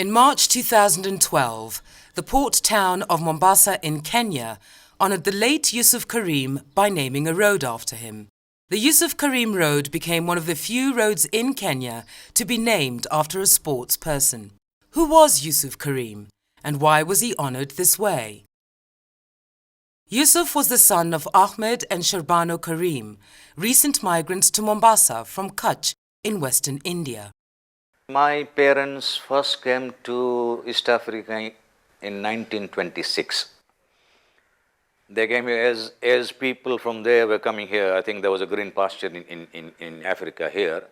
In March 2012, the port town of Mombasa in Kenya honoured the late Yusuf Karim by naming a road after him. The Yusuf Karim Road became one of the few roads in Kenya to be named after a sports person. Who was Yusuf Karim, and why was he honoured this way? Yusuf was the son of Ahmed and Sharbano Karim, recent migrants to Mombasa from Kutch in western India. My parents first came to East Africa in 1926. They came here as people from there were coming here. I think there was a green pasture in Africa here.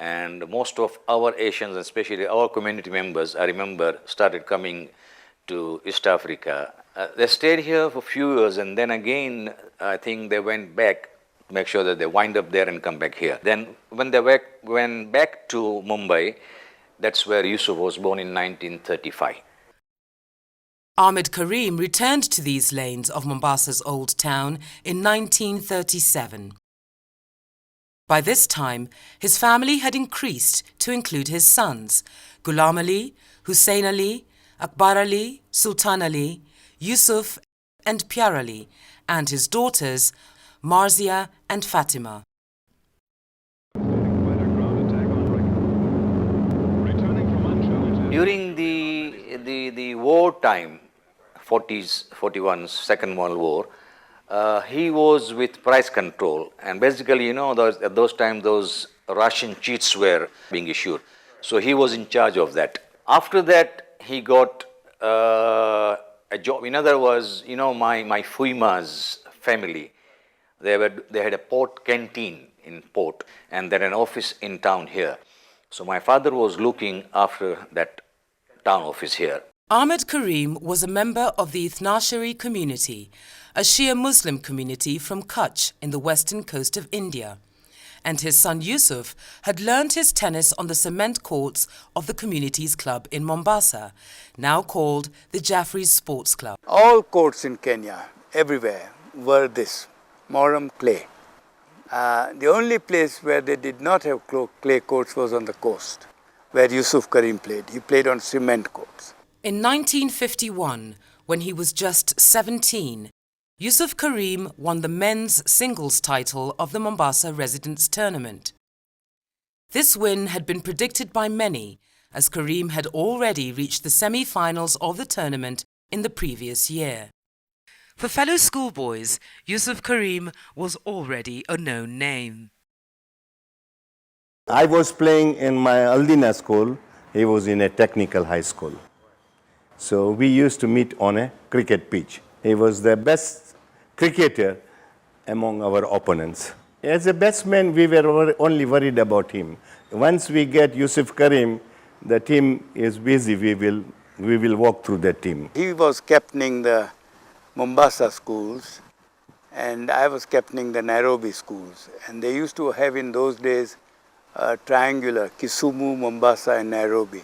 And most of our Asians, especially our community members, I remember, started coming to East Africa. They stayed here for a few years, and then again, I think they went back to make sure that they wind up there and come back here. Then when they went back to Mumbai, that's where Yusuf was born in 1935. Ahmed Karim returned to these lanes of Mombasa's old town in 1937. By this time, his family had increased to include his sons, Ghulam Ali, Hussein Ali, Akbar Ali, Sultan Ali, Yusuf and Pyar Ali, and his daughters, Marzia and Fatima. During the war time, 40s, 41, Second World War, he was with price control. And basically, at those times, those ration sheets were being issued. So he was in charge of that. After that, he got a job. In other words, my Fuima's family, they had a port canteen in port, and then an office in town here. So my father was looking after that town office here. Ahmed Karim was a member of the Ithnashari community, a Shia Muslim community from Kutch in the western coast of India. And his son Yusuf had learnt his tennis on the cement courts of the community's club in Mombasa, now called the Jaffrey's Sports Club. All courts in Kenya, everywhere, were this, Moram clay. The only place where they did not have clay courts was on the coast, where Yusuf Karim played. He played on cement courts. In 1951, when he was just 17, Yusuf Karim won the men's singles title of the Mombasa Residents Tournament. This win had been predicted by many, as Karim had already reached the semi-finals of the tournament in the previous year. For fellow schoolboys, Yusuf Karim was already a known name. I was playing in my Aldina school. He was in a technical high school. So we used to meet on a cricket pitch. He was the best cricketer among our opponents. As a batsman, we were only worried about him. Once we get Yusuf Karim, the team is busy. We will walk through the team. He was captaining the Mombasa schools, and I was captaining the Nairobi schools. And they used to have in those days triangular, Kisumu, Mombasa and Nairobi.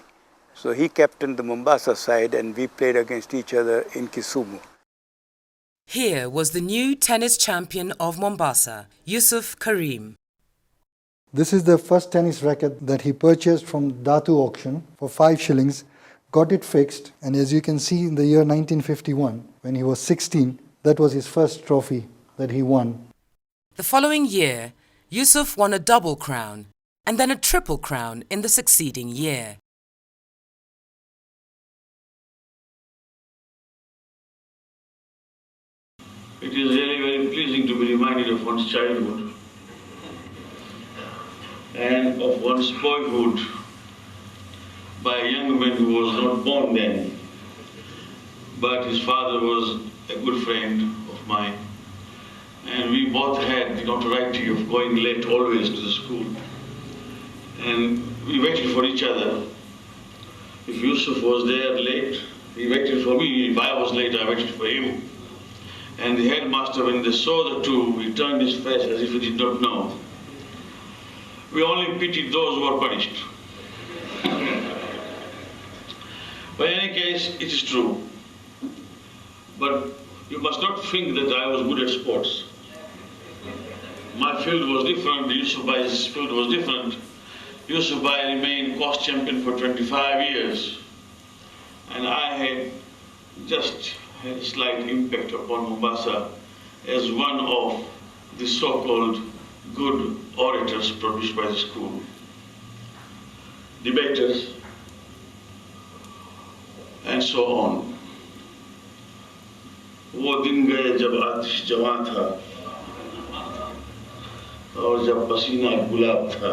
So he captained the Mombasa side and we played against each other in Kisumu. Here was the new tennis champion of Mombasa, Yusuf Karim. This is the first tennis racket that he purchased from Datu auction for 5 shillings, got it fixed, and as you can see in the year 1951, when he was 16, that was his first trophy that he won. The following year, Yusuf won a double crown and then a triple crown in the succeeding year. It is really very pleasing to be reminded of one's childhood and of one's boyhood by a young man who was not born then, but his father was a good friend of mine, and we both had the notoriety of going late always to the school, and we waited for each other. If Yusuf was there late, he waited for me. If I was late, I waited for him. And the headmaster, when they saw the two, he turned his face as if he did not know. We only pitied those who were punished. But in any case, it is true. But you must not think that I was good at sports. My field was different, Yusuf Bhai's field was different. Yusuf Bhai remained course champion for 25 years. And I had just had a slight impact upon Mombasa as one of the so-called good orators produced by the school. Debaters, and so on. वो दिन गए जब आतिश जवां था और जब पसीना गुलाब था.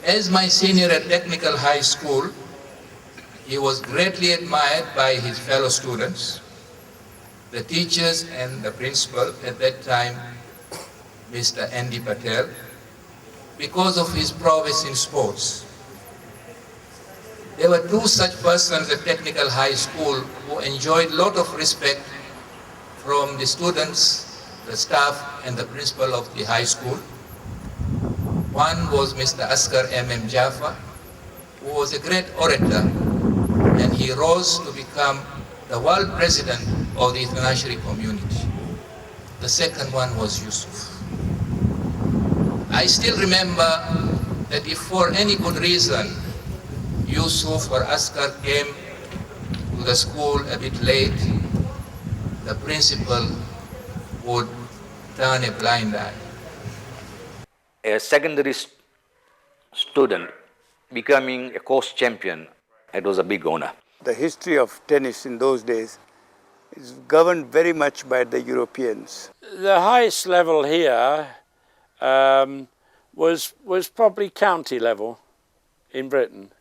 As my senior at Technical High School, he was greatly admired by his fellow students, the teachers and the principal at that time, Mr. Andy Patel, because of his prowess in sports. There were two such persons at Technical High School who enjoyed a lot of respect from the students, the staff and the principal of the high school. One was Mr. Askar M.M. Jaffa, who was a great orator, and he rose to become the world president of the international community. The second one was Yusuf. I still remember that if for any good reason Yusuf or Askar came to the school a bit late, the principal would turn a blind eye. A secondary student becoming a course champion, it was a big honor. The history of tennis in those days is governed very much by the Europeans. The highest level here was probably county level in Britain.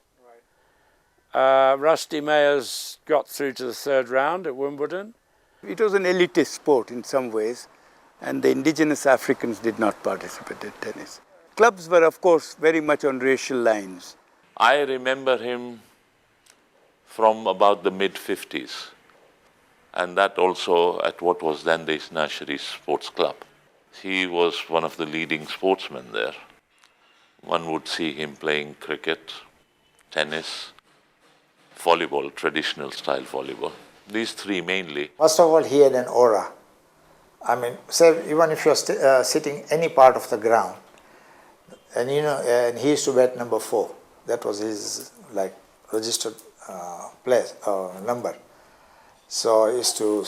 Rusty Mayers got through to the third round at Wimbledon. It was an elitist sport in some ways, and the indigenous Africans did not participate in tennis. Clubs were, of course, very much on racial lines. I remember him from about the mid-50s, and that also at what was then the Nashri Sports Club. He was one of the leading sportsmen there. One would see him playing cricket, tennis, volleyball, traditional style volleyball. These three mainly. First of all, he had an aura. I mean, say even if you're sitting any part of the ground, and and he used to bat number 4. That was his registered place number. So he used to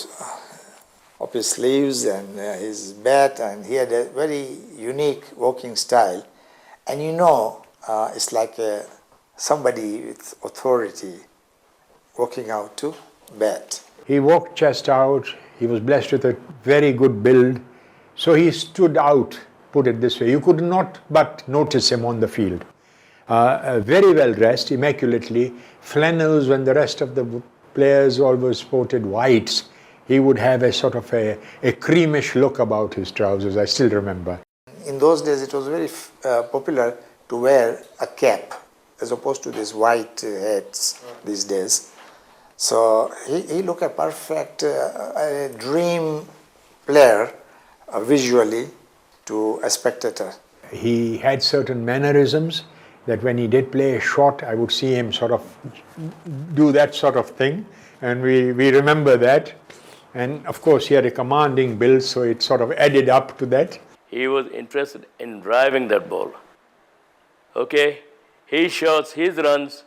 up his sleeves and his bat, and he had a very unique walking style. And it's like somebody with authority walking out to bat. He walked chest out. He was blessed with a very good build. So he stood out, put it this way. You could not but notice him on the field. Very well dressed, immaculately. Flannels when the rest of the players always sported whites. He would have a sort of a creamish look about his trousers, I still remember. In those days, it was very popular to wear a cap as opposed to these white hats these days. So he looked a perfect dream player visually to a spectator. He had certain mannerisms that when he did play a shot, I would see him sort of do that sort of thing. And we remember that. And of course, he had a commanding build, so it sort of added up to that. He was interested in driving that ball. Okay? His shots, his runs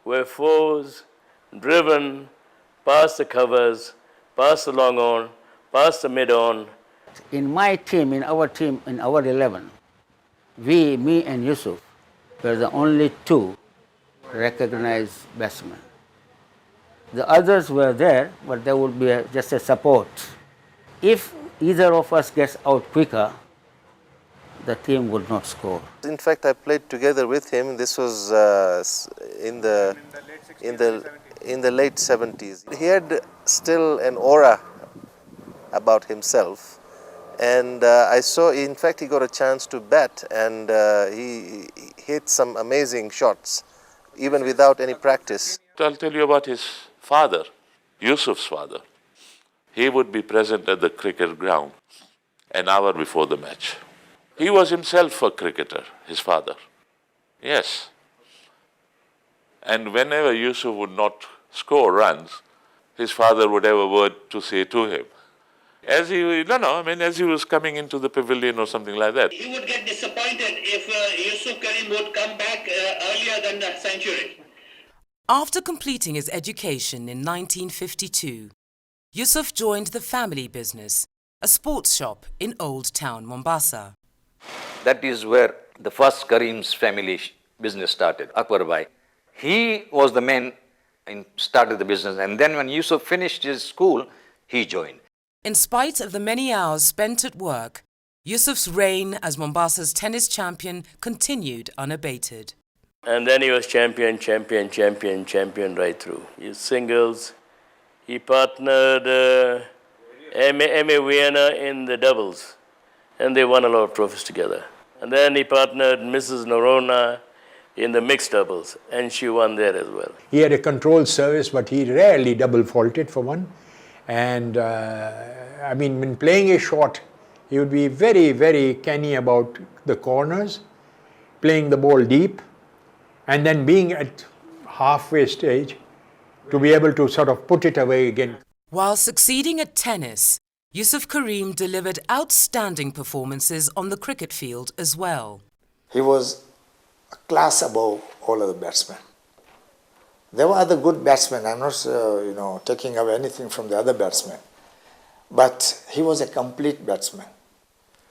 were fours, driven, past the covers, past the long on, past the mid on. In my team, in our 11, me and Yusuf were the only two recognized batsmen. The others were there, but there would be just a support. If either of us gets out quicker, the team would not score. In fact, I played together with him. This was in the late 70s. He had still an aura about himself, and I saw. In fact, he got a chance to bat, and he hit some amazing shots, even without any practice. I'll tell you about his father, Yusuf's father. He would be present at the cricket ground an hour before the match. He was himself a cricketer, his father. Yes. And whenever Yusuf would not score runs, his father would have a word to say to him. As he was coming into the pavilion or something like that. He would get disappointed if Yusuf Karim would come back earlier than the century. After completing his education in 1952, Yusuf joined the family business, a sports shop in Old Town, Mombasa. That is where the first Karims family business started, Akbar Bhai. He was the man and started the business, and then when Yusuf finished his school, he joined. In spite of the many hours spent at work, Yusuf's reign as Mombasa's tennis champion continued unabated. And then he was champion right through. His singles, he partnered M.A. Vienna in the doubles, and they won a lot of trophies together. And then he partnered Mrs. Norona in the mixed doubles, and she won there as well. He had a controlled service, but he rarely double faulted for one. And I mean, when playing a shot, he would be very, very canny about the corners, playing the ball deep, and then being at halfway stage to be able to sort of put it away again. While succeeding at tennis, Yusuf Karim delivered outstanding performances on the cricket field as well. He was a class above all other batsmen. There were other good batsmen. I'm not, taking away anything from the other batsmen. But he was a complete batsman.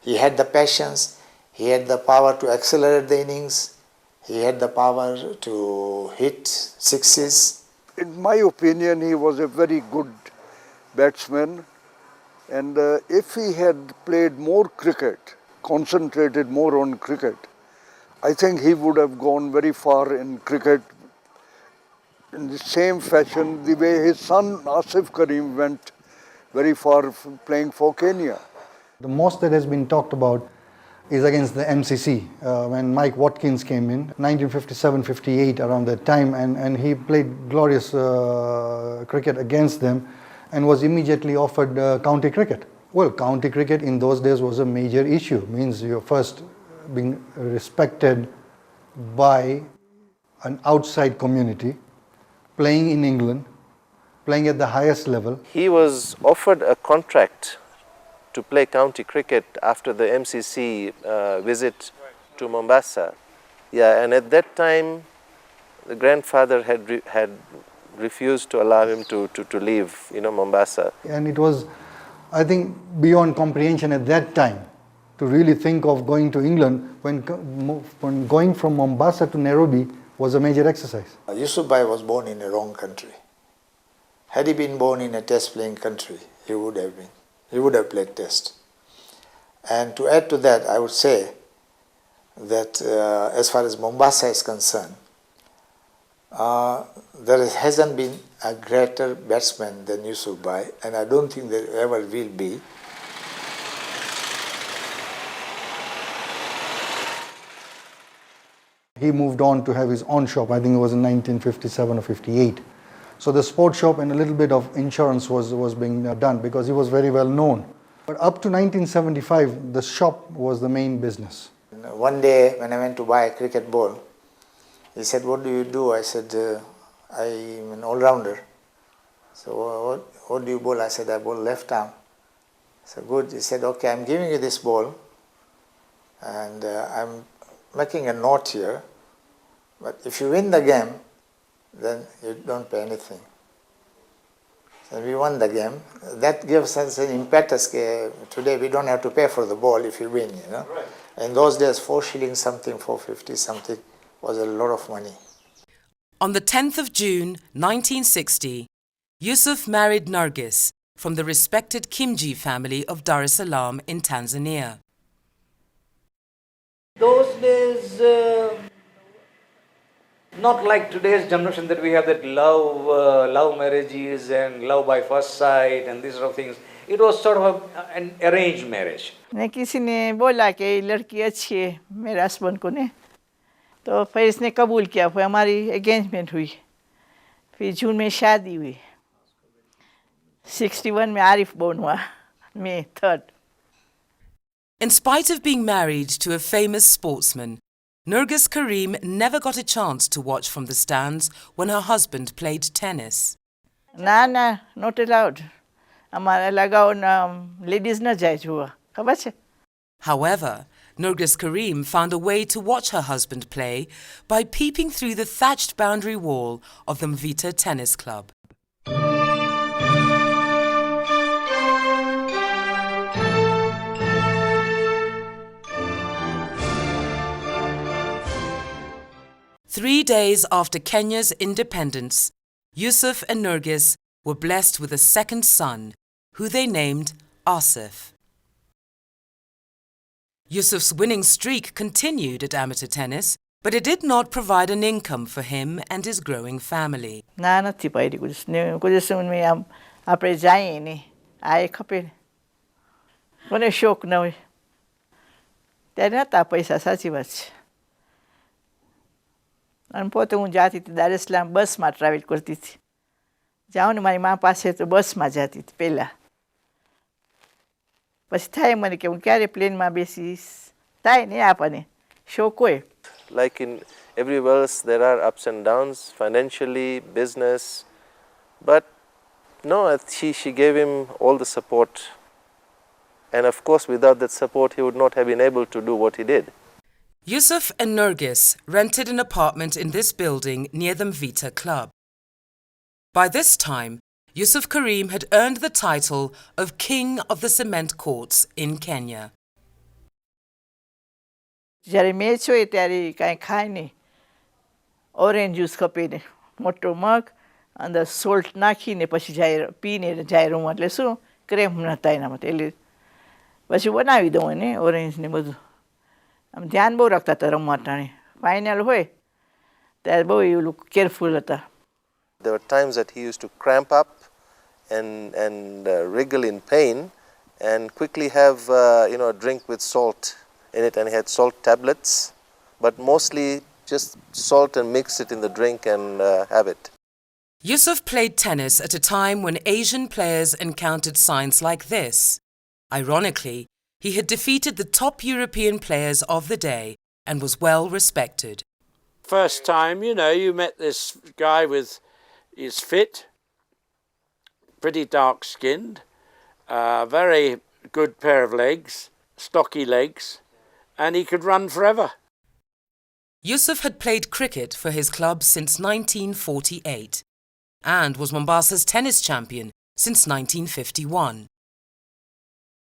He had the patience, he had the power to accelerate the innings, he had the power to hit sixes. In my opinion, he was a very good batsman. And if he had played more cricket, concentrated more on cricket, I think he would have gone very far in cricket in the same fashion the way his son Asif Karim went very far playing for Kenya. The most that has been talked about is against the MCC when Mike Watkins came in, 1957-58 around that time, and he played glorious cricket against them and was immediately offered county cricket. Well, county cricket in those days was a major issue, means you're first being respected by an outside community, playing in England, playing at the highest level. He was offered a contract to play county cricket after the MCC visit to Mombasa. Yeah, and at that time, the grandfather had refused to allow him to leave, Mombasa. And it was, I think, beyond comprehension at that time to really think of going to England when going from Mombasa to Nairobi was a major exercise. Yusuf Bhai was born in a wrong country. Had he been born in a test-playing country, he would have played test. And to add to that, I would say that as far as Mombasa is concerned, there hasn't been a greater batsman than Yusuf Bhai, and I don't think there ever will be. He moved on to have his own shop, I think it was in 1957 or 58. So the sports shop and a little bit of insurance was being done because he was very well known. But up to 1975, the shop was the main business. One day when I went to buy a cricket ball, he said, "What do you do?" I said, "I'm an all-rounder." So what do you bowl? I said, "I bowl left arm." So good. He said, "Okay, I'm giving you this ball and I'm making a note here, but if you win the game, then you don't pay anything." So we won the game. That gives us an impetus. Today we don't have to pay for the ball if you win, Right. In those days, 4 shillings something, 4.50 something was a lot of money. On the 10th of June 1960, Yusuf married Nargis from the respected Kimji family of Dar es Salaam in Tanzania. Those days, not like today's generation that we have that love marriages and love by first sight and these sort of things. It was sort of an arranged marriage. ने किसी ने बोला कि लड़की अच्छी है मेरे husband को ने तो फिर इसने कबूल किया फिर हमारी एंगेजमेंट हुई फिर जून में शादी हुई 61 में आरिफ बोर्न हुआ May 3rd. In spite of being married to a famous sportsman, Nargis Karim never got a chance to watch from the stands when her husband played tennis. ना not allowed. हमारा लगाओ ना ladies ना जाए जुआ खबर है. However, Nergis Karim found a way to watch her husband play by peeping through the thatched boundary wall of the Mvita Tennis Club. Three days after Kenya's independence, Yusuf and Nergis were blessed with a second son, who they named Asif. Yusuf's winning streak continued at amateur tennis, but it did not provide an income for him and his growing family. નથી પડી कुछ में આપણે જઈએ ને આ ખપે મને શોખ ન હોય ત્યારે નતા પૈસા સાચી વાત છે અને પોતે હું જાતી હતી દાર ઇસ્લામ બસમાં ટ્રાવેલ કરતી હતી જાઉં ને મારી મા પાસે તો બસમાં જતી હતી પહેલાં પછી થાય મને કે હું ક્યારે પ્લેનમાં બેસીશ થાય ને આપણને શોખ હોય. Like in everywhere else, there are ups and downs, financially, business, but no, she gave him all the support. And of course, without that support, he would not have been able to do what he did. Yusuf and Nergis rented an apartment in this building near the Mvita Club. By this time, Yusuf Karim had earned the title of King of the Cement Courts in Kenya. જ્યારે match હોય ત્યારે કાંઈ ખાય નહીં orange juice ખપે ને મોટો મગ અંદર સોલ્ટ નાખીને પછી જાય પીને જાય રૂમ એટલે શું ક્રેમ નહોતા એનામાં એટલે પછી બનાવી દઉં એને ઓરેન્જ ને બધું આમ ધ્યાન બહુ રાખતા હતા રમવા ટાણે ફાઇનલ હોય ત્યારે બહુ એવું કેરફુલ હતા. There were times that he used to cramp up and wriggle in pain and quickly have a drink with salt in it, and he had salt tablets, but mostly just salt and mix it in the drink and have it. Yusuf played tennis at a time when Asian players encountered signs like this. Ironically, he had defeated the top European players of the day and was well respected. First time, you met this guy with, he's fit, pretty dark-skinned, very good pair of legs, stocky legs, and he could run forever. Yusuf had played cricket for his club since 1948 and was Mombasa's tennis champion since 1951.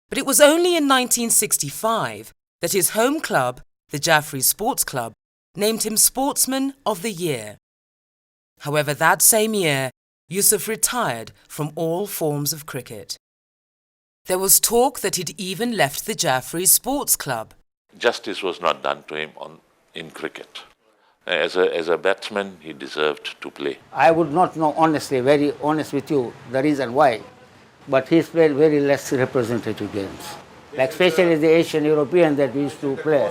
But it was only in 1965 that his home club, the Jaffrey Sports Club, named him Sportsman of the Year. However, that same year, Yusuf retired from all forms of cricket. There was talk that he'd even left the Jaffrey Sports Club. Justice was not done to him in cricket. As a batsman, he deserved to play. I would not know honestly, very honest with you, the reason why, but he's played very less representative games. Like especially the Asian European that we used to play.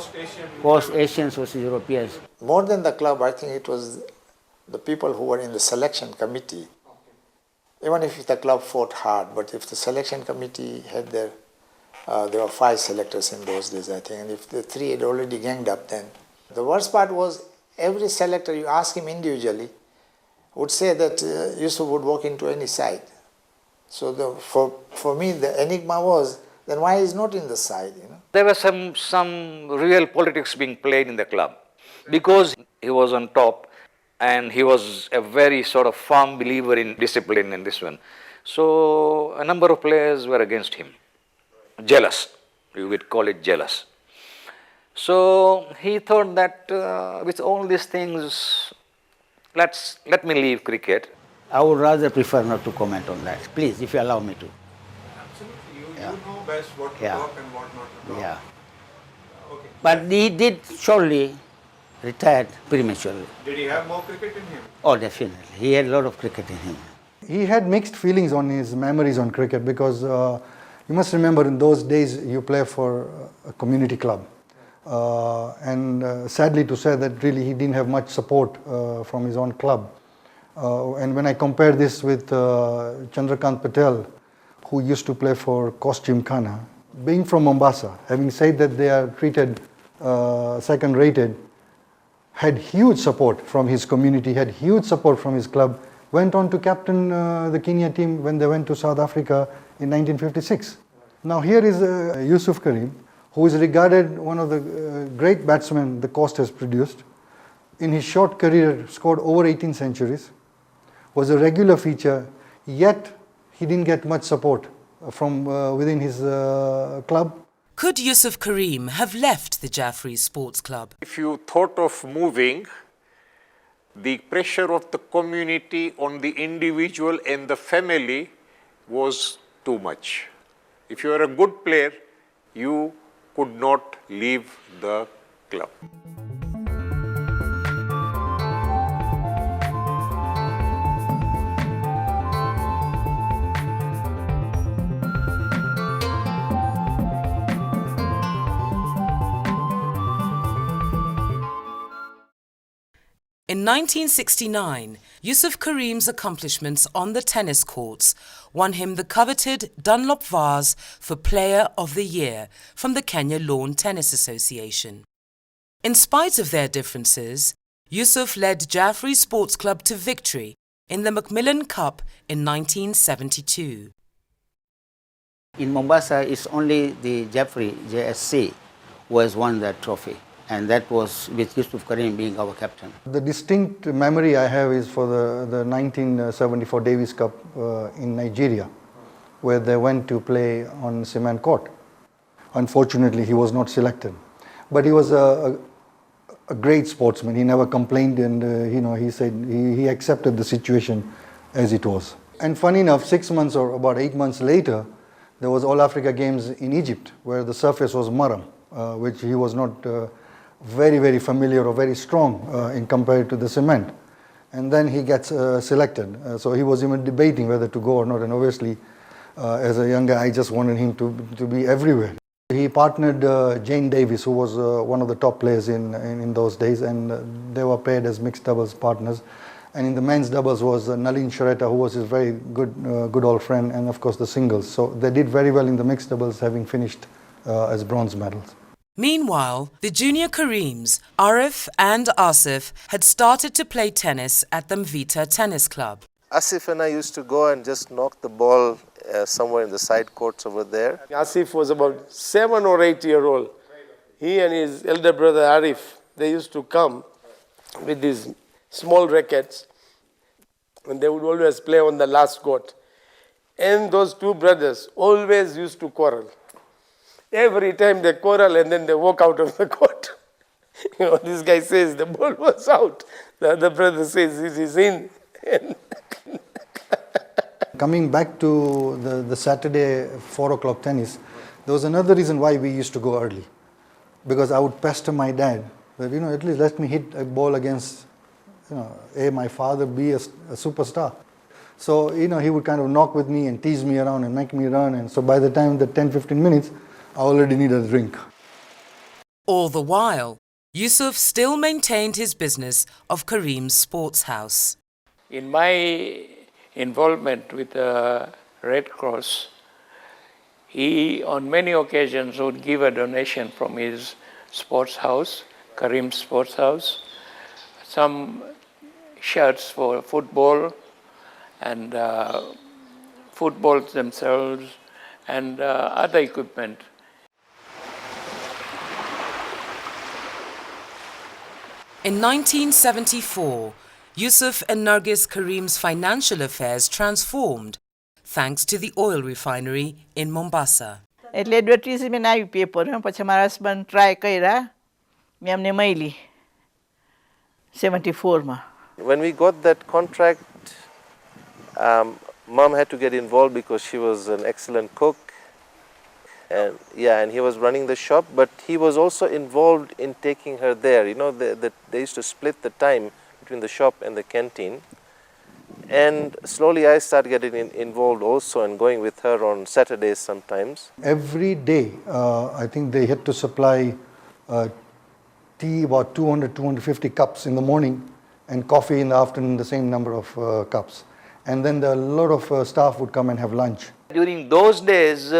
Coast Asians versus Europeans. More than the club, I think it was the people who were in the selection committee. Even if the club fought hard, but if the selection committee had their there were 5 selectors in those days, I think, and if the 3 had already ganged up, then the worst part was every selector, you ask him individually, would say that Yusuf would walk into any side. So for me, the enigma was, then why he's not in the side? There was some real politics being played in the club because he was on top and he was a very sort of firm believer in discipline and this one. So a number of players were against him. Jealous, you would call it jealous. So he thought that with all these things, let me leave cricket. I would rather prefer not to comment on that, please, if you allow me to. Absolutely, you know best what to talk and what not to talk. Yeah. Okay. But he did surely retired prematurely. Did he have more cricket in him? Oh, definitely. He had a lot of cricket in him. He had mixed feelings on his memories on cricket because you must remember in those days you play for a community club. And sadly to say that really he didn't have much support from his own club. And when I compare this with Chandrakant Patel, who used to play for Coast Gymkhana, being from Mombasa, having said that they are treated second-rated, had huge support from his community, had huge support from his club, went on to captain the Kenya team when they went to South Africa in 1956. Now here is Yusuf Karim, who is regarded one of the great batsmen the coast has produced. In his short career, scored over 18 centuries, was a regular feature, yet he didn't get much support from within his club. Could Yusuf Karim have left the Jaffrey Sports Club? If you thought of moving, the pressure of the community on the individual and the family was too much. If you are a good player, you could not leave the club. In 1969, Yusuf Karim's accomplishments on the tennis courts won him the coveted Dunlop Vase for Player of the Year from the Kenya Lawn Tennis Association. In spite of their differences, Yusuf led Jaffrey Sports Club to victory in the Macmillan Cup in 1972. In Mombasa, it's only the Jaffrey, JSC, who has won that trophy. And that was with Yusuf Karim being our captain. The distinct memory I have is for the 1974 Davis Cup in Nigeria, where they went to play on cement court. Unfortunately, he was not selected. But he was a great sportsman. He never complained, and he said he accepted the situation as it was. And funny enough, 6 months or about 8 months later, there was All Africa Games in Egypt, where the surface was maram, which he was not very, very familiar or very strong in compared to the cement. And then he gets selected. So he was even debating whether to go or not. And obviously, as a young guy, I just wanted him to be everywhere. He partnered Jane Davis, who was one of the top players in those days, and they were paired as mixed doubles partners. And in the men's doubles was Nalin Shareta, who was his very good old friend, and of course the singles. So they did very well in the mixed doubles, having finished as bronze medals. Meanwhile, the junior Karims, Arif and Asif, had started to play tennis at the Mvita Tennis Club. Asif and I used to go and just knock the ball somewhere in the side courts over there. Asif was about 7 or 8 years old. He and his elder brother Arif, they used to come with these small rackets, and they would always play on the last court. And those two brothers always used to quarrel. Every time they quarrel and then they walk out of the court. This guy says the ball was out. The other brother says it is in. Coming back to the Saturday 4 o'clock tennis, there was another reason why we used to go early. Because I would pester my dad that, at least let me hit a ball against, A, my father, B, a superstar. So, he would kind of knock with me and tease me around and make me run. And so by the time the 10-15 minutes, I already need a drink. All the while, Yusuf still maintained his business of Karim's Sports House. In my involvement with the Red Cross, he on many occasions would give a donation from his sports house, Karim's Sports House, some shirts for football and footballs themselves and other equipment. In 1974, Yusuf and Nargis Karim's financial affairs transformed thanks to the oil refinery in Mombasa. એટલે advertisement આવી paper પછી મારા husband try કર્યા મેં અમને મળી 74 માં. When we got that contract, Mom had to get involved because she was an excellent cook. And he was running the shop, but he was also involved in taking her there. They used to split the time between the shop and the canteen. And slowly I started getting involved also and going with her on Saturdays sometimes. Every day, I think they had to supply tea, about 200-250 cups in the morning, and coffee in the afternoon, the same number of cups. And then a lot of staff would come and have lunch. During those days,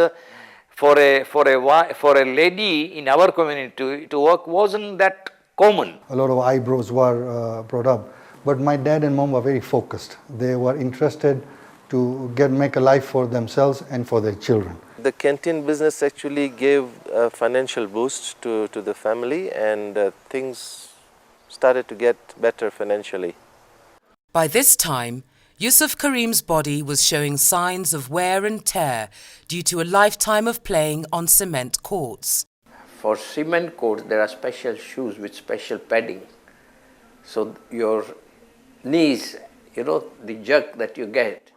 for a lady in our community to work wasn't that common. A lot of eyebrows were brought up. But my dad and mom were very focused. They were interested to make a life for themselves and for their children. The canteen business actually gave a financial boost to the family, and things started to get better financially. By this time, Yusuf Karim's body was showing signs of wear and tear due to a lifetime of playing on cement courts. For cement courts, there are special shoes with special padding. So your knees, the jerk that you get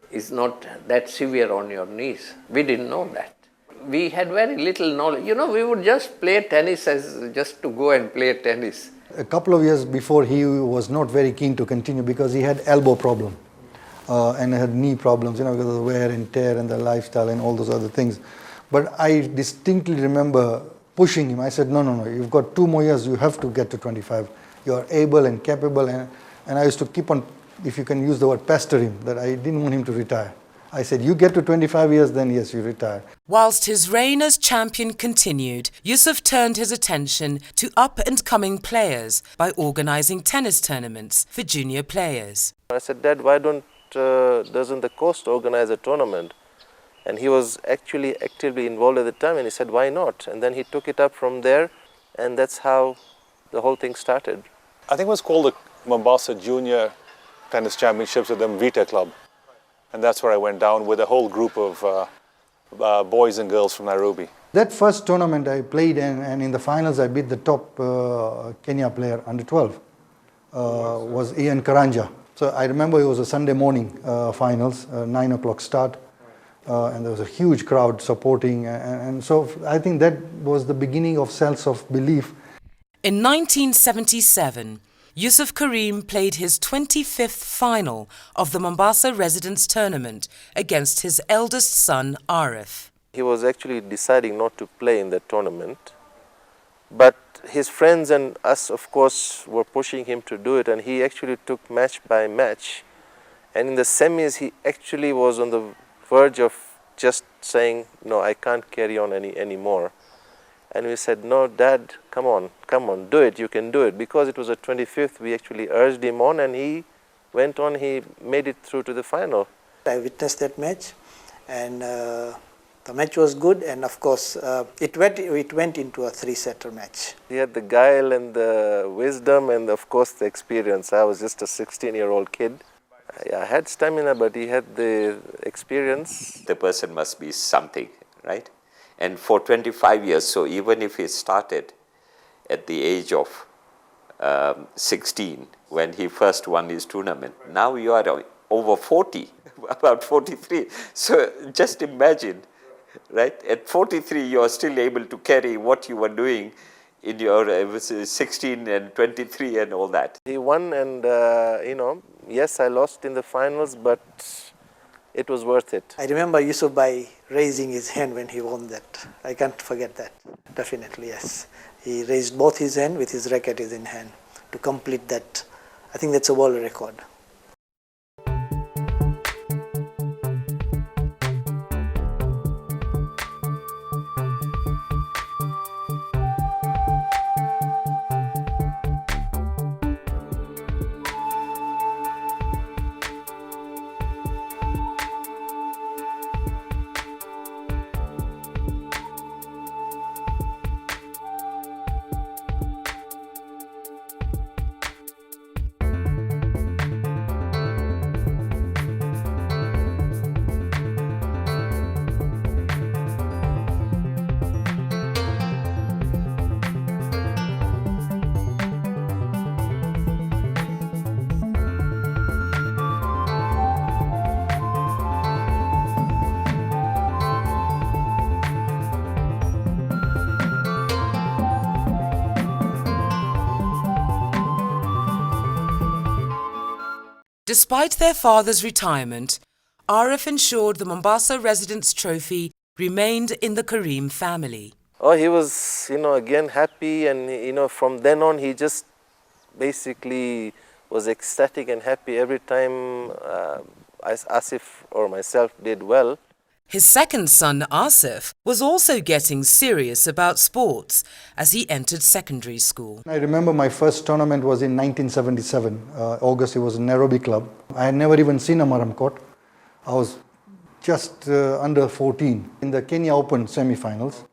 is not that severe on your knees. We didn't know that. We had very little knowledge. We would just play tennis as just to go and play tennis. A couple of years before, he was not very keen to continue because he had elbow problem and had knee problems, because of the wear and tear and the lifestyle and all those other things. But I distinctly remember pushing him. I said, no, you've got 2 more years, you have to get to 25. You are able and capable. And I used to keep on, if you can use the word, pester him, that I didn't want him to retire. I said, you get to 25 years, then yes, you retire. Whilst his reign as champion continued, Yusuf turned his attention to up-and-coming players by organising tennis tournaments for junior players. I said, Dad, why doesn't the coast organize a tournament? And he was actually actively involved at the time, and he said, why not? And then he took it up from there, and that's how the whole thing started. I think it was called the Mombasa Junior Tennis Championships at the Mvita Club. And that's where I went down with a whole group of boys and girls from Nairobi. That first tournament I played, and in the finals I beat the top Kenya player, under 12, was Ian Karanja. So I remember it was a Sunday morning finals, 9 o'clock start, and there was a huge crowd supporting. And so I think that was the beginning of sense of belief. In 1977, Yusuf Karim played his 25th final of the Mombasa Residence Tournament against his eldest son, Arif. He was actually deciding not to play in that tournament, but his friends and us, of course, were pushing him to do it, and he actually took match by match. And in the semis, he actually was on the verge of just saying, no, I can't carry on anymore. And we said, no, Dad, come on, do it, you can do it. Because it was a 25th, we actually urged him on, and he went on, he made it through to the final. I witnessed that match, and the match was good, and of course, it went into a 3-setter match. He had the guile and the wisdom and, of course, the experience. I was just a 16-year-old kid. I had stamina, but he had the experience. The person must be something, right? And for 25 years, so even if he started at the age of 16, when he first won his tournament, now you are over 40, about 43. So just imagine, right? At 43, you are still able to carry what you were doing in your 16 and 23 and all that. He won, and yes, I lost in the finals, but it was worth it. I remember Yusuf by raising his hand when he won that. I can't forget that. Definitely, yes. He raised both his hands with his racket in hand to complete that. I think that's a world record. Despite their father's retirement, Arif ensured the Mombasa Residence Trophy remained in the Karim family. Oh, he was, again happy, and, from then on he just basically was ecstatic and happy every time Asif or myself did well. His second son, Asif, was also getting serious about sports as he entered secondary school. I remember my first tournament was in 1977, August. It was a Nairobi club. I had never even seen a Maram court. I was just under 14 in the Kenya Open semi-finals.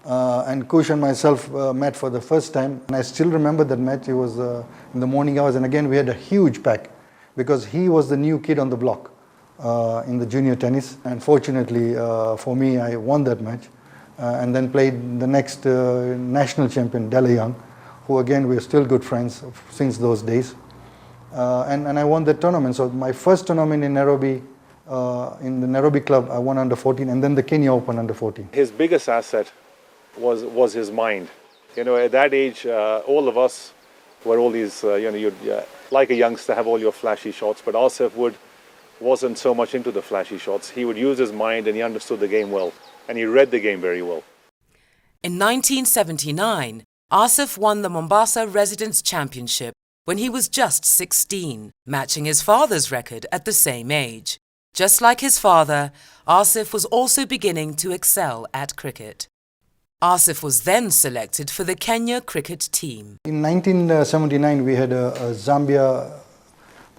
And Kush and myself met for the first time. And I still remember that match. It was in the morning hours. And again, we had a huge pack because he was the new kid on the block in the junior tennis. And fortunately for me, I won that match. And then played the next national champion, Dele Young, who again, we're still good friends since those days. And I won that tournament. So my first tournament in Nairobi, in the Nairobi club, I won under 14, and then the Kenya Open under 14. His biggest asset was his mind. You know, at that age, all of us were all these, you'd like a youngster, have all your flashy shots, but Asif wasn't so much into the flashy shots. He would use his mind and he understood the game well, and he read the game very well. In 1979, Asif won the Mombasa Residents' Championship when he was just 16, matching his father's record at the same age. Just like his father, Asif was also beginning to excel at cricket. Asif was then selected for the Kenya cricket team. In 1979, we had a Zambia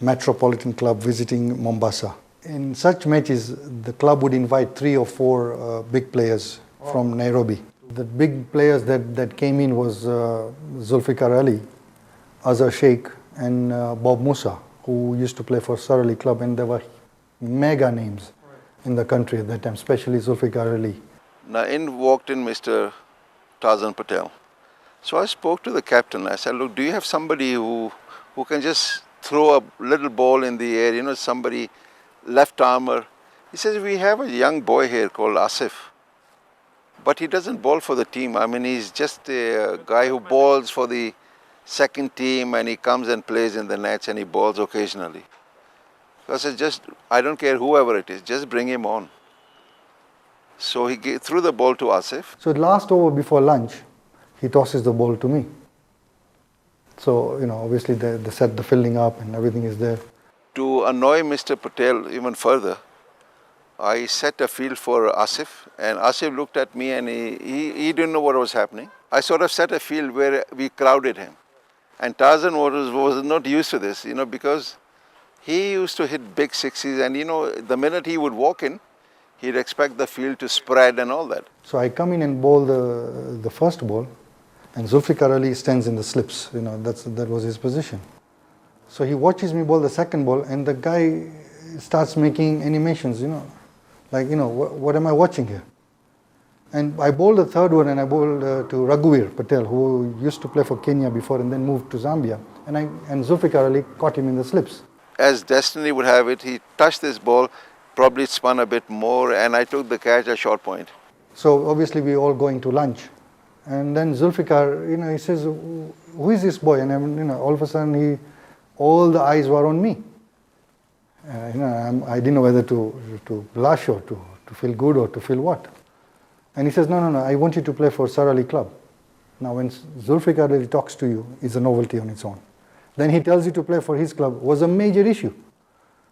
Metropolitan Club visiting Mombasa. In such matches, the club would invite 3 or 4 big players from Nairobi. The big players that came in was Zulfikar Ali, Azhar Sheikh, and Bob Musa, who used to play for Sarali Club, and there were mega names in the country at that time, especially Zulfikar Ali. Now in walked in Mr. Tarzan Patel. So I spoke to the captain. I said, look, do you have somebody who can just throw a little ball in the air, you know, somebody left armer? He says, we have a young boy here called Asif, but he doesn't bowl for the team. I mean, he's just a guy who bowls for the second team, and he comes and plays in the nets and he bowls occasionally. So I said, I don't care whoever it is, just bring him on. So he threw the ball to Asif. So last over before lunch, he tosses the ball to me. So, you know, obviously they set the fielding up and everything is there. To annoy Mr. Patel even further, I set a field for Asif, and Asif looked at me and he didn't know what was happening. I sort of set a field where we crowded him. And Tarzan was not used to this, you know, because he used to hit big sixes, and, you know, the minute he would walk in, he'd expect the field to spread and all that. So I come in and bowl the first ball, and Zulfikar Ali stands in the slips. You know, that was his position. So he watches me bowl the second ball, and the guy starts making animations, you know, like, you know, what am I watching here? And I bowled the third one, and I bowled to Raghuveer Patel, who used to play for Kenya before and then moved to Zambia. And Zulfikar Ali caught him in the slips. As destiny would have it, he touched this ball, probably spun a bit more, and I took the catch at short point. So obviously we all going to lunch. And then Zulfikar, you know, he says, who is this boy? And you know, all of a sudden all the eyes were on me. You know, I didn't know whether to blush or to feel good or to feel what. And he says, no, I want you to play for Sarali Club. Now when Zulfikar Ali talks to you, it's a novelty on its own. Then he tells you to play for his club, was a major issue.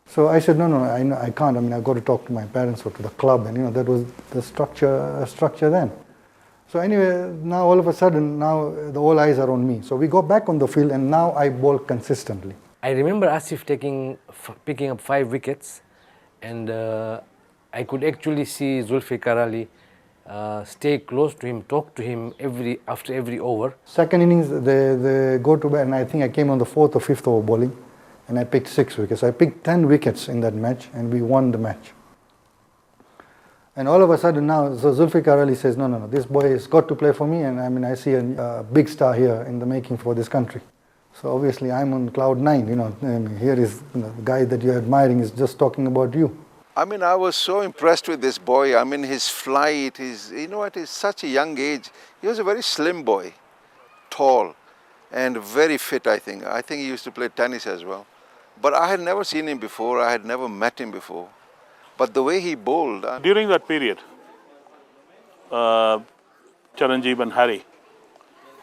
So I said, no, I can't. I mean, I've got to talk to my parents or to the club. And, you know, that was the structure then. So anyway, now all of a sudden, now the all eyes are on me. So we go back on the field, and now I bowl consistently. I remember Asif picking up 5 wickets, and I could actually see Zulfikar Ali stay close to him, talk to him after every over. Second innings, they go to bed, and I think I came on the 4th or 5th over bowling, and I picked 6 wickets. I picked 10 wickets in that match, and we won the match. And all of a sudden now, so Zulfikar Ali says, no, this boy has got to play for me, and I mean, I see a big star here in the making for this country. So obviously I'm on cloud 9, you know, I mean, here is, you know, the guy that you're admiring is just talking about you. I mean, I was so impressed with this boy. I mean, his flight, you know, at such a young age, he was a very slim boy, tall, and very fit, I think. I think he used to play tennis as well. But I had never seen him before. I had never met him before. But the way he bowled... During that period, Charanjit and Harry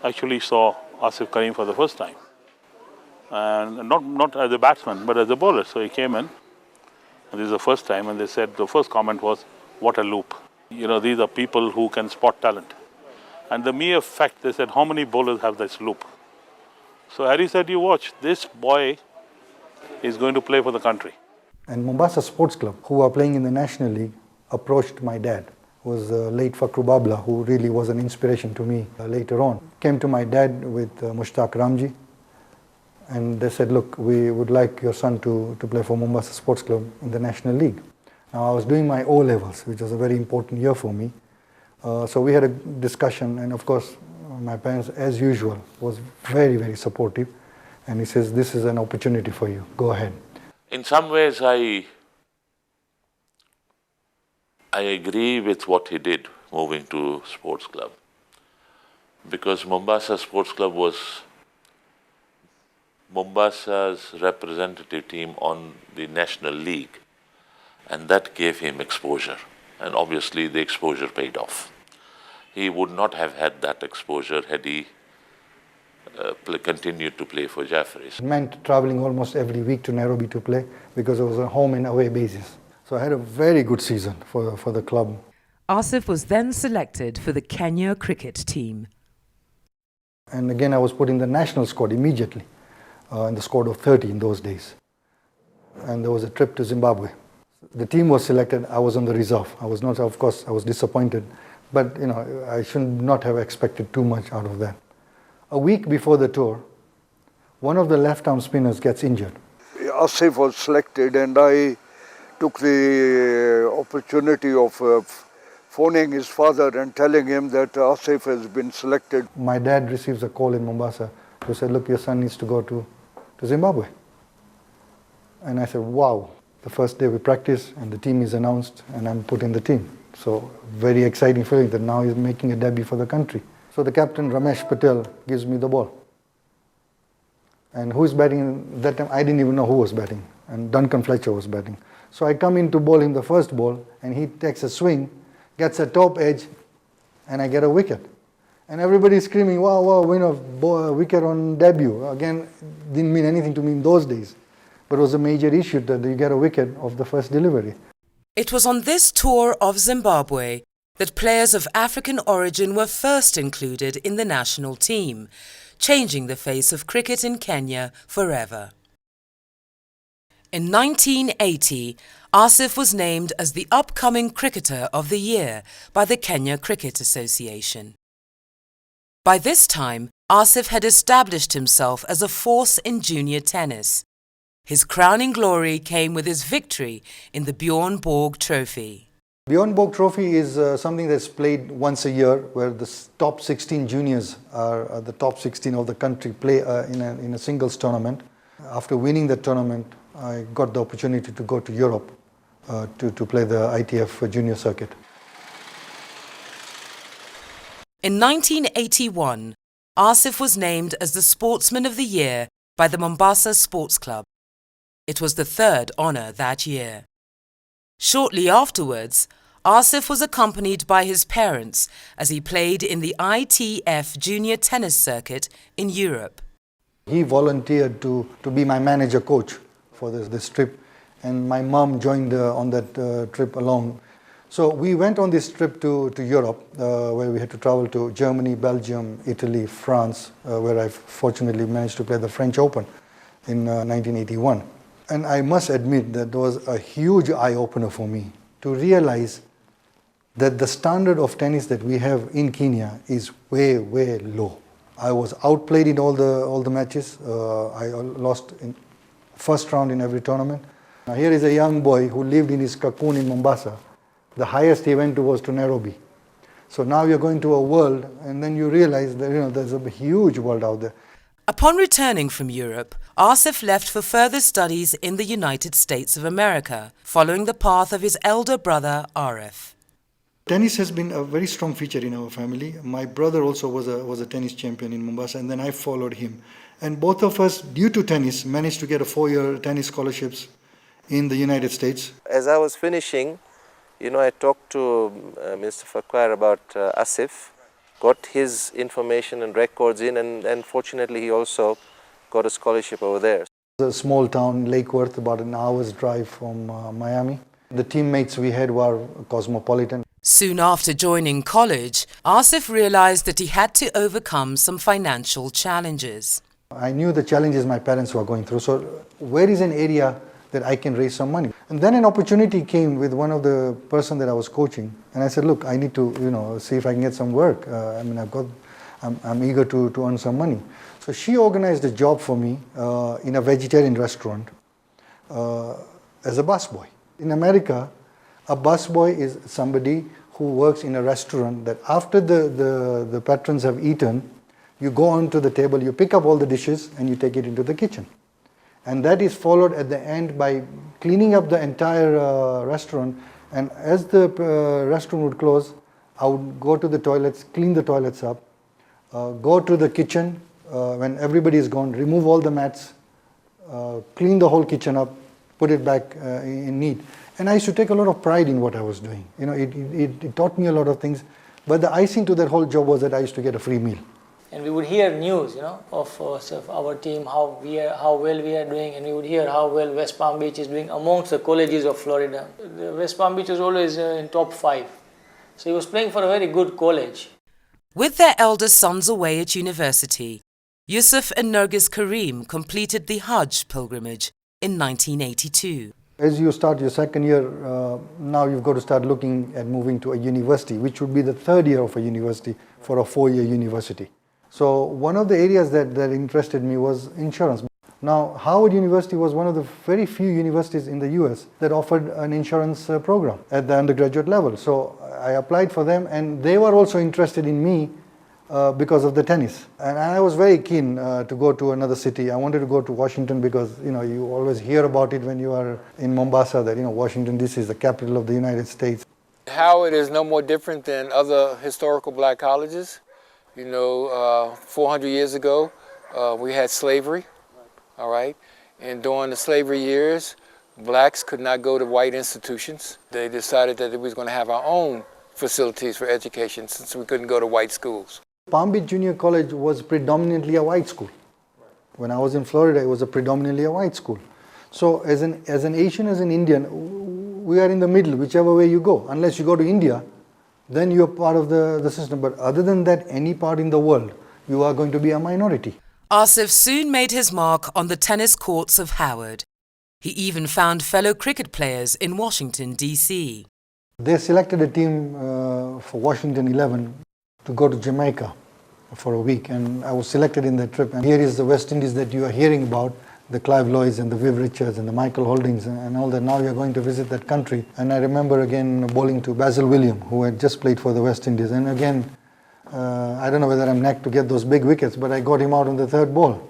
actually saw Asif Karim for the first time. And not as a batsman, but as a bowler. So he came in, and this is the first time, and they said, the first comment was, what a loop. You know, these are people who can spot talent. And the mere fact, they said, how many bowlers have this loop? So Harry said, you watch, this boy is going to play for the country. And Mombasa Sports Club, who are playing in the National League, approached my dad, who was late Fakhru Babla, who really was an inspiration to me later on. Came to my dad with Mushtaq Ramji, and they said, look, we would like your son to play for Mombasa Sports Club in the National League. Now I was doing my O-levels, which was a very important year for me. So we had a discussion, and of course my parents, as usual, was very, very supportive. And he says, this is an opportunity for you, go ahead. In some ways, I agree with what he did, moving to sports club. Because Mombasa Sports Club was Mombasa's representative team on the National League. And that gave him exposure. And obviously the exposure paid off. He would not have had that exposure had he continued to play for Jaffrey's. It meant traveling almost every week to Nairobi to play because it was a home and away basis. So I had a very good season for the club. Asif was then selected for the Kenya cricket team. And again, I was put in the national squad immediately, in the squad of 30 in those days. And there was a trip to Zimbabwe. The team was selected, I was on the reserve. I was not, of course, I was disappointed, but you know, I should not have expected too much out of that. A week before the tour, one of the left-arm spinners gets injured. Asif was selected, and I took the opportunity of phoning his father and telling him that Asif has been selected. My dad receives a call in Mombasa to say, look, your son needs to go to Zimbabwe. And I said, wow. The first day we practice and the team is announced and I'm put in the team. So very exciting feeling that now he's making a debut for the country. So the captain, Ramesh Patel, gives me the ball. And who's batting that time? I didn't even know who was batting. And Duncan Fletcher was batting. So I come in to bowl him the first ball and he takes a swing, gets a top edge, and I get a wicket. And everybody's screaming, wow, wow, win a wicket on debut. Again, didn't mean anything to me in those days. But it was a major issue that you get a wicket of the first delivery. It was on this tour of Zimbabwe that players of African origin were first included in the national team, changing the face of cricket in Kenya forever. In 1980, Asif was named as the upcoming cricketer of the year by the Kenya Cricket Association. By this time, Asif had established himself as a force in junior tennis. His crowning glory came with his victory in the Bjorn Borg Trophy. Bjorn Borg Trophy is something that's played once a year, where the top 16 juniors are the top 16 of the country play in a singles tournament. After winning the tournament, I got the opportunity to go to Europe to play the ITF junior circuit. In 1981, Asif was named as the Sportsman of the Year by the Mombasa Sports Club. It was the third honour that year. Shortly afterwards, Asif was accompanied by his parents as he played in the ITF junior tennis circuit in Europe. He volunteered to be my manager coach for this trip, and my mom joined on that trip along. So we went on this trip to Europe, where we had to travel to Germany, Belgium, Italy, France, where I fortunately managed to play the French Open in 1981. And I must admit that it was a huge eye-opener for me to realize that the standard of tennis that we have in Kenya is way, way low. I was outplayed in all the matches. I lost in first round in every tournament. Now here is a young boy who lived in his cocoon in Mombasa. The highest he went to was to Nairobi. So now you're going to a world, and then you realize that there's a huge world out there. Upon returning from Europe, Asif left for further studies in the United States of America, following the path of his elder brother Arif. Tennis has been a very strong feature in our family. My brother also was a tennis champion in Mombasa, and then I followed him. And both of us, due to tennis, managed to get a 4-year tennis scholarships in the United States. As I was finishing, I talked to Mr. Farquhar about Asif, got his information and records in, and fortunately he also got a scholarship over there. It's a small town, Lake Worth, about an hour's drive from Miami. The teammates we had were cosmopolitan. Soon after joining college, Asif realized that he had to overcome some financial challenges. I knew the challenges my parents were going through, so where is an area that I can raise some money? And then an opportunity came with one of the person that I was coaching, and I said, look, I need to, see if I can get some work. I'm eager to earn some money. So she organized a job for me in a vegetarian restaurant as a busboy. In America, a busboy is somebody who works in a restaurant that after the patrons have eaten, you go onto the table, you pick up all the dishes and you take it into the kitchen. And that is followed at the end by cleaning up the entire restaurant. And as the restaurant would close, I would go to the toilets, clean the toilets up, go to the kitchen when everybody is gone, remove all the mats, clean the whole kitchen up, put it back in neat. And I used to take a lot of pride in what I was doing. It taught me a lot of things. But the icing to that whole job was that I used to get a free meal. And we would hear news, of our team, how well we are doing, and we would hear how well West Palm Beach is doing amongst the colleges of Florida. West Palm Beach was always in top 5. So he was playing for a very good college. With their eldest sons away at university, Yusuf and Nergis Karim completed the Hajj pilgrimage in 1982. As you start your second year, now you've got to start looking at moving to a university, which would be the third year of a university for a 4-year university. So one of the areas that interested me was insurance. Now, Howard University was one of the very few universities in the US that offered an insurance program at the undergraduate level. So I applied for them, and they were also interested in me because of the tennis. And I was very keen to go to another city. I wanted to go to Washington because, you always hear about it when you are in Mombasa that, Washington DC is the capital of the United States. Howard is no more different than other historical black colleges. 400 years ago, we had slavery, all right? And during the slavery years, blacks could not go to white institutions. They decided that we was going to have our own facilities for education since we couldn't go to white schools. Palm Beach Junior College was predominantly a white school. When I was in Florida, it was predominantly a white school. So as an Asian, as an Indian, we are in the middle, whichever way you go. Unless you go to India, then you are part of the system. But other than that, any part in the world, you are going to be a minority. Asif soon made his mark on the tennis courts of Howard. He even found fellow cricket players in Washington, D.C. They selected a team for Washington 11 to go to Jamaica for a week, and I was selected in that trip. And here is the West Indies that you are hearing about, the Clive Lloyds and the Viv Richards and the Michael Holdings and all that. Now you're going to visit that country. And I remember again bowling to Basil William, who had just played for the West Indies. And again, I don't know whether I'm knacked to get those big wickets, but I got him out on the third ball.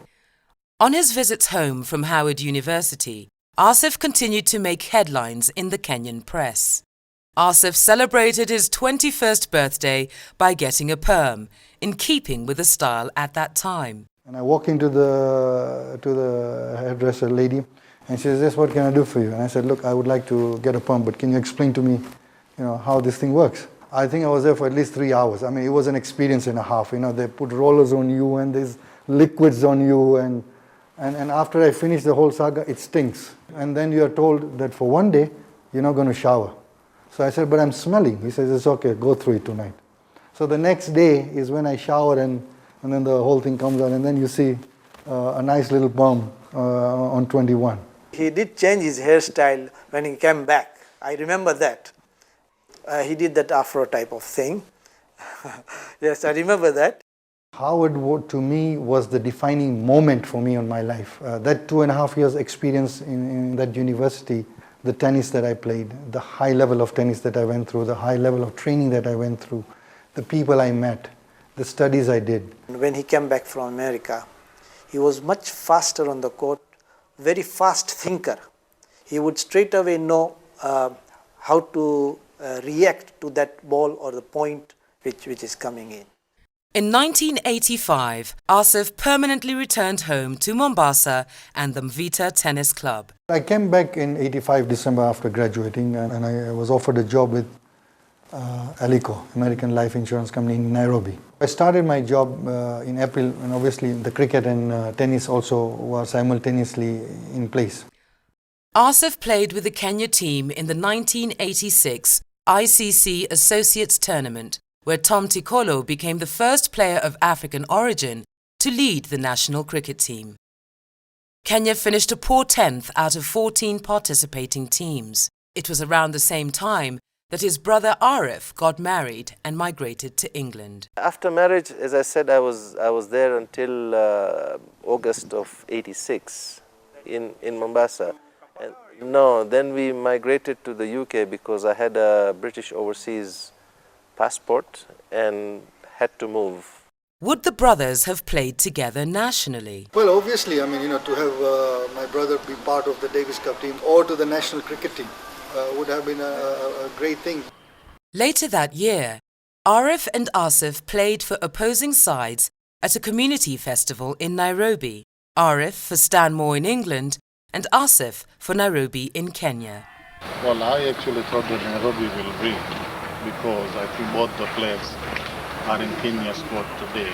On his visits home from Howard University, Asif continued to make headlines in the Kenyan press. Asif celebrated his 21st birthday by getting a perm, in keeping with the style at that time. And I walk into the hairdresser lady, and she says, what can I do for you? And I said, look, I would like to get a perm, but can you explain to me, how this thing works? I think I was there for at least 3 hours. I mean, it was an experience and a half. They put rollers on you, and there's liquids on you, and after I finish the whole saga, it stinks. And then you are told that for one day, you're not going to shower. So I said, but I'm smelling. He says, it's okay, go through it tonight. So the next day is when I shower, and then the whole thing comes out, and then you see a nice little perm on 21. He did change his hairstyle when he came back. I remember that. He did that afro type of thing. Yes, I remember that. Howard, to me, was the defining moment for me on my life. That 2.5 years experience in that university, the tennis that I played, the high level of tennis that I went through, the high level of training that I went through, the people I met, the studies I did. When he came back from America, he was much faster on the court, very fast thinker. He would straight away know how to react to that ball or the point which is coming in. In 1985, Asif permanently returned home to Mombasa and the Mvita Tennis Club. I came back in 85 December after graduating, and I was offered a job with Alico, American Life Insurance Company in Nairobi. I started my job in April, and obviously the cricket and tennis also were simultaneously in place. Asif played with the Kenya team in the 1986 ICC Associates Tournament, where Tom Tikolo became the first player of African origin to lead the national cricket team. Kenya finished a poor 10th out of 14 participating teams. It was around the same time that his brother Arif got married and migrated to England. After marriage, as I said, I was there until August of '86 in Mombasa. And no, then we migrated to the UK because I had a British overseas passport and had to move. Would the brothers have played together nationally? Well, obviously, I mean, to have my brother be part of the Davis Cup team or to the national cricket team would have been a great thing. Later that year, Arif and Asif played for opposing sides at a community festival in Nairobi. Arif for Stanmore in England and Asif for Nairobi in Kenya. Well, I actually thought that Nairobi will win because I think both the players are in Kenya's squad today.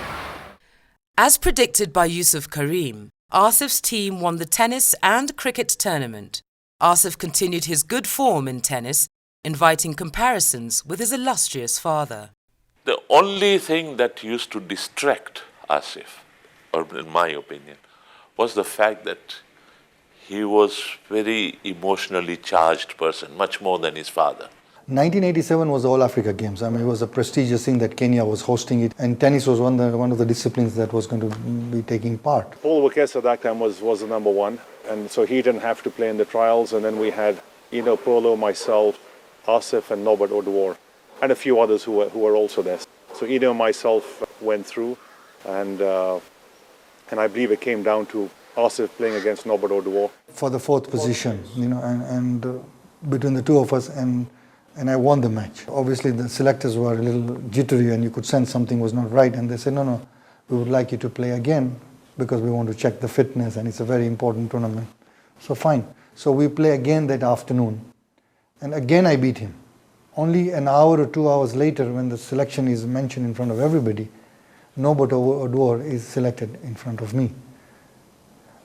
As predicted by Yusuf Karim, Asif's team won the tennis and cricket tournament. Asif continued his good form in tennis, inviting comparisons with his illustrious father. The only thing that used to distract Asif, or in my opinion, was the fact that he was very emotionally charged person, much more than his father. 1987 was the All Africa Games. I mean, it was a prestigious thing that Kenya was hosting it, and tennis was one of the disciplines that was going to be taking part. Paul Wekesa at that time was the number one, and so he didn't have to play in the trials. And then we had Polo, myself, Asif, and Norbert Oduor, and a few others who were also there. So and myself went through, and I believe it came down to Asif playing against Norbert Oduor for the fourth position, and between the two of us, and I won the match. Obviously, the selectors were a little jittery and you could sense something was not right. And they said, no, we would like you to play again because we want to check the fitness and it's a very important tournament. So fine. So we play again that afternoon. And again I beat him. Only an hour or 2 hours later, when the selection is mentioned in front of everybody, Norbert Oduor is selected in front of me.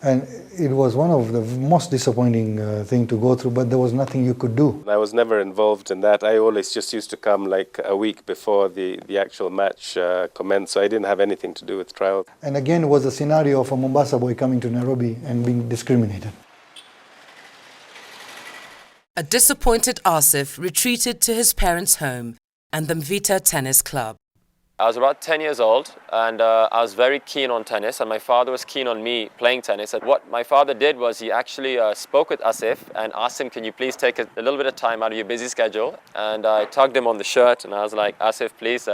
And it was one of the most disappointing thing to go through, but there was nothing you could do. I was never involved in that. I always just used to come like a week before the actual match commenced, so I didn't have anything to do with trials. And again, it was a scenario of a Mombasa boy coming to Nairobi and being discriminated. A disappointed Asif retreated to his parents' home and the Mvita Tennis Club. I was about 10 years old and I was very keen on tennis, and my father was keen on me playing tennis. And what my father did was he actually spoke with Asif and asked him, can you please take a little bit of time out of your busy schedule? And I tugged him on the shirt and I was like, Asif, please,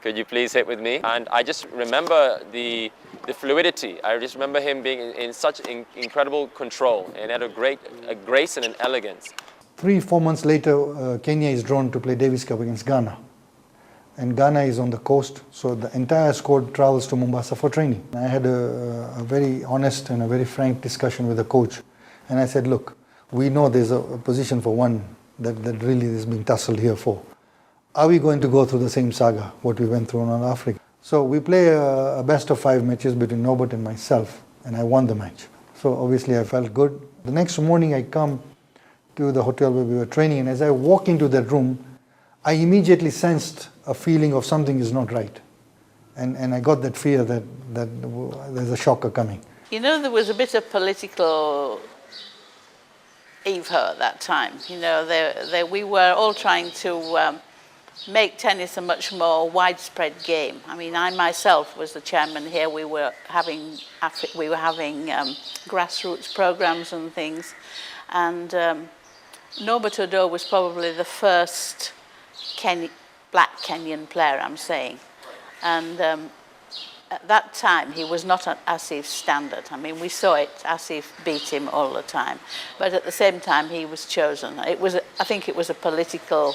could you please hit with me? And I just remember the fluidity. I just remember him being in such incredible control and had a grace and an elegance. 3-4 months later, Kenya is drawn to play Davis Cup against Ghana. And Ghana is on the coast, so the entire squad travels to Mombasa for training. I had a very honest and a very frank discussion with the coach. And I said, look, we know there's a position for one that really is being tussled here for. Are we going to go through the same saga, what we went through in North Africa? So we play a best of 5 matches between Norbert and myself, and I won the match. So obviously I felt good. The next morning I come to the hotel where we were training, and as I walk into that room, I immediately sensed a feeling of something is not right. And I got that fear that there's a shocker coming. There was a bit of political evil at that time. We were all trying to make tennis a much more widespread game. I mean, I myself was the chairman here. We were having grassroots programs and things. And Norbert Oduor was probably the first black Kenyan player, I'm saying. And at that time, he was not at Asif's standard. I mean, we saw it, Asif beat him all the time. But at the same time, he was chosen. I think it was a political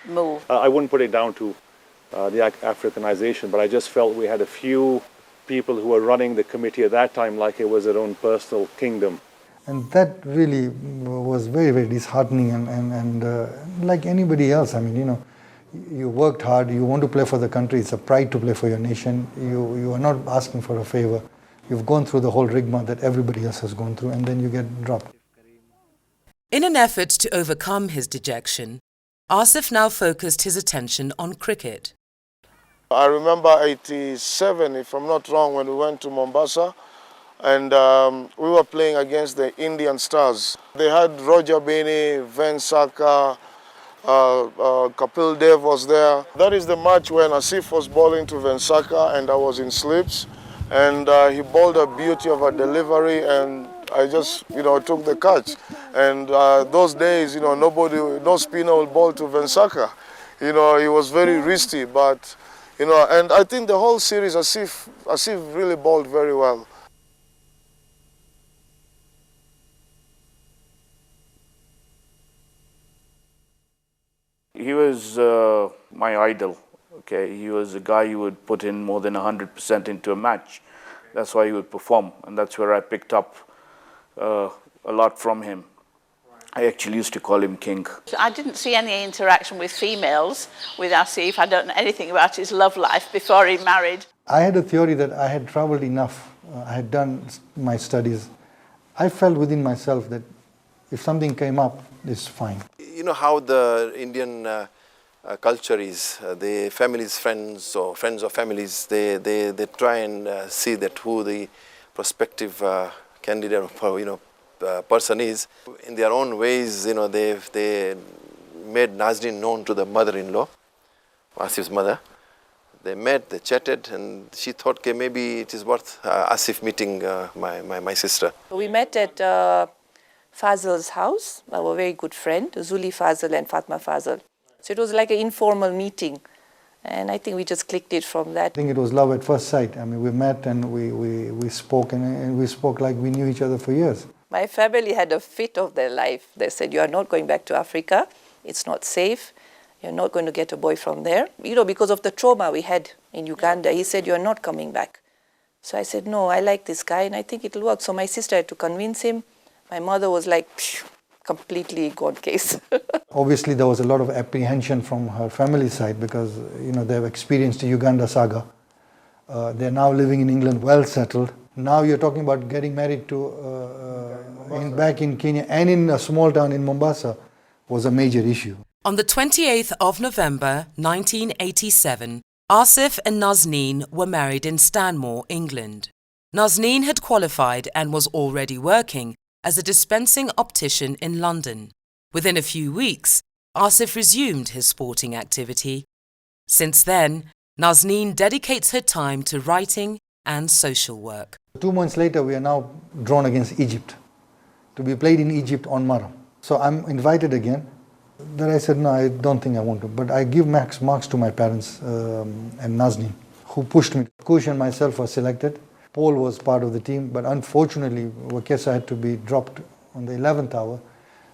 move. I wouldn't put it down to the Africanization, but I just felt we had a few people who were running the committee at that time like it was their own personal kingdom. And that really was very, very disheartening and like anybody else, I mean, you worked hard, you want to play for the country, it's a pride to play for your nation, you are not asking for a favor. You've gone through the whole rigmarole that everybody else has gone through, and then you get dropped. In an effort to overcome his dejection, Asif now focused his attention on cricket. I remember 87, if I'm not wrong, when we went to Mombasa. and we were playing against the Indian Stars. They had Roger Beanie, Vensaka, Kapil Dev was there. That is the match when Asif was bowling to Vensaka and I was in slips, and he bowled a beauty of a delivery, and I just, took the catch. And those days, no spinner will bowl to Vensaka. He was very risky, but, and I think the whole series, Asif really bowled very well. He was my idol. Okay, he was a guy who would put in more than 100% into a match. That's why he would perform, and that's where I picked up a lot from him. I actually used to call him King. I didn't see any interaction with females with Asif. I don't know anything about his love life before he married. I had a theory that I had traveled enough. I had done my studies. I felt within myself that if something came up, it's fine. You know how the Indian culture is, the families, friends or friends of families, they try and see that who the prospective candidate or person is. In their own ways, they made Nazneen known to the mother-in-law, Asif's mother. They met, they chatted, and she thought, okay, maybe it is worth Asif meeting my sister. We met at Fazl's house, our very good friend, Zuli Fazl and Fatma Fazl. So it was like an informal meeting, and I think we just clicked it from that. I think it was love at first sight. I mean, we met and we spoke, and we spoke like we knew each other for years. My family had a fit of their life. They said, you are not going back to Africa. It's not safe. You're not going to get a boy from there. Because of the trauma we had in Uganda, he said, you're not coming back. So I said, no, I like this guy and I think it'll work. So my sister had to convince him. My mother was like, completely gone case. Obviously, there was a lot of apprehension from her family side because, they've experienced the Uganda saga. They're now living in England, well settled. Now you're talking about getting married to back in Kenya and in a small town in Mombasa was a major issue. On the 28th of November 1987, Asif and Nazneen were married in Stanmore, England. Nazneen had qualified and was already working as a dispensing optician in London. Within a few weeks, Asif resumed his sporting activity. Since then, Nazneen dedicates her time to writing and social work. 2 months later, we are now drawn against Egypt to be played in Egypt on Marham. So I'm invited again. Then I said, no, I don't think I want to. But I give marks to my parents and Nazneen, who pushed me. Kush and myself were selected. Paul was part of the team, but unfortunately, Wakesa had to be dropped on the 11th hour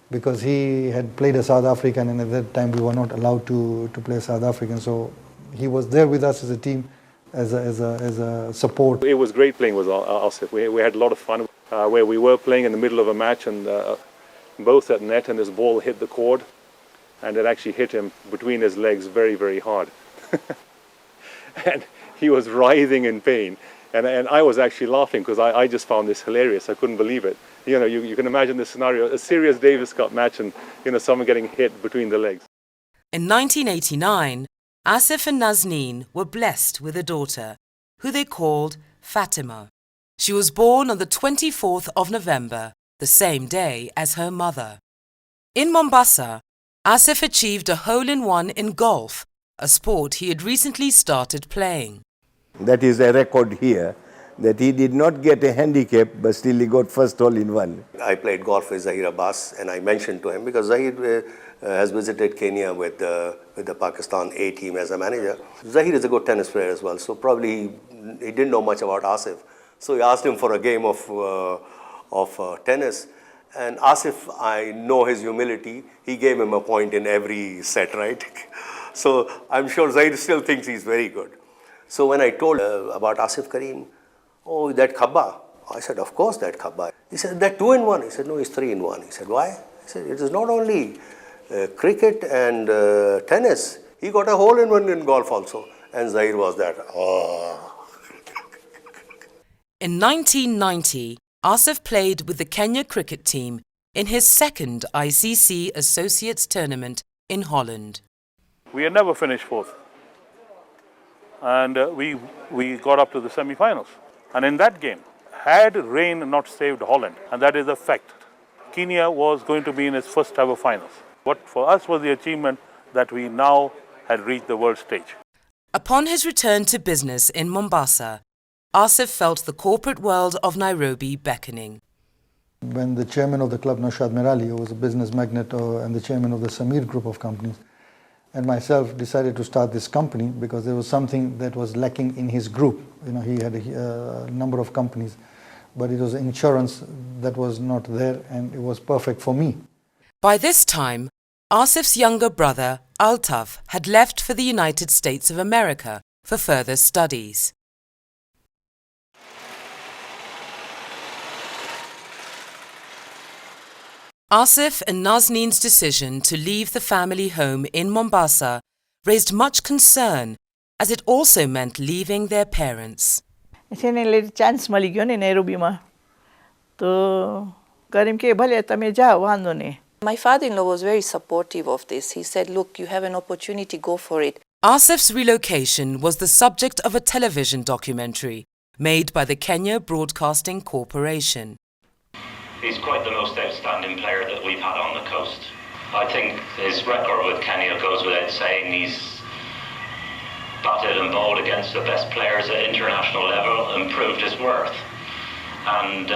because he had played a South African, and at that time we were not allowed to play South African. So he was there with us as a team, as a support. It was great playing with Asif. We had a lot of fun where we were playing in the middle of a match and both at net, and this ball hit the cord. And it actually hit him between his legs very, very hard. And he was writhing in pain. And I was actually laughing because I just found this hilarious. I couldn't believe it. You can imagine this scenario, a serious Davis Cup match and someone getting hit between the legs. In 1989, Asif and Nazneen were blessed with a daughter, who they called Fatima. She was born on the 24th of November, the same day as her mother. In Mombasa, Asif achieved a hole-in-one in golf, a sport he had recently started playing. That is a record here, that he did not get a handicap, but still he got first hole-in-one. I played golf with Zahir Abbas, and I mentioned to him, because Zahir has visited Kenya with the Pakistan A team as a manager. Zahir is a good tennis player as well, so probably he didn't know much about Asif. So he asked him for a game of tennis. And Asif, I know his humility, he gave him a point in every set, right? So I'm sure Zahir still thinks he's very good. So when I told about Asif Karim, oh, that Khabba. I said, of course that Khabba. He said, that 2-in-1. He said, no, it's 3-in-1. He said, why? He said, it is not only cricket and tennis. He got a hole-in-one in golf also. And Zahir was that, oh. In 1990, Asif played with the Kenya cricket team in his second ICC Associates tournament in Holland. We had never finished fourth. And we got up to the semi-finals. And in that game, Had rain not saved Holland, and that is a fact, Kenya was going to be in its first ever finals. What for us was the achievement that we now had reached the world stage. Upon his return to business in Mombasa, Asif felt the corporate world of Nairobi beckoning. When the chairman of the club, Naushad Mirali, who was a business magnate and the chairman of the Samir group of companies, and myself decided to start this company because there was something that was lacking in his group. You know, he had a number of companies, but it was insurance that was not there, and it was perfect for me. By this time, Asif's younger brother, Altaf, had left for the United States of America for further studies. Asif and Nazneen's decision to leave the family home in Mombasa raised much concern, as it also meant leaving their parents. यसैले chance मलि गयो नि नैरोबीमा तो करिम के भले तमे जा वान्डो नि. My father-in-law was very supportive of this. He said, look, you have an opportunity, go for it. Asif's relocation was the subject of a television documentary made by the Kenya Broadcasting Corporation. He's quite the most outstanding player that we've had on the coast. I think his record with Kenya goes without saying. He's batted and bowled against the best players at international level and proved his worth. And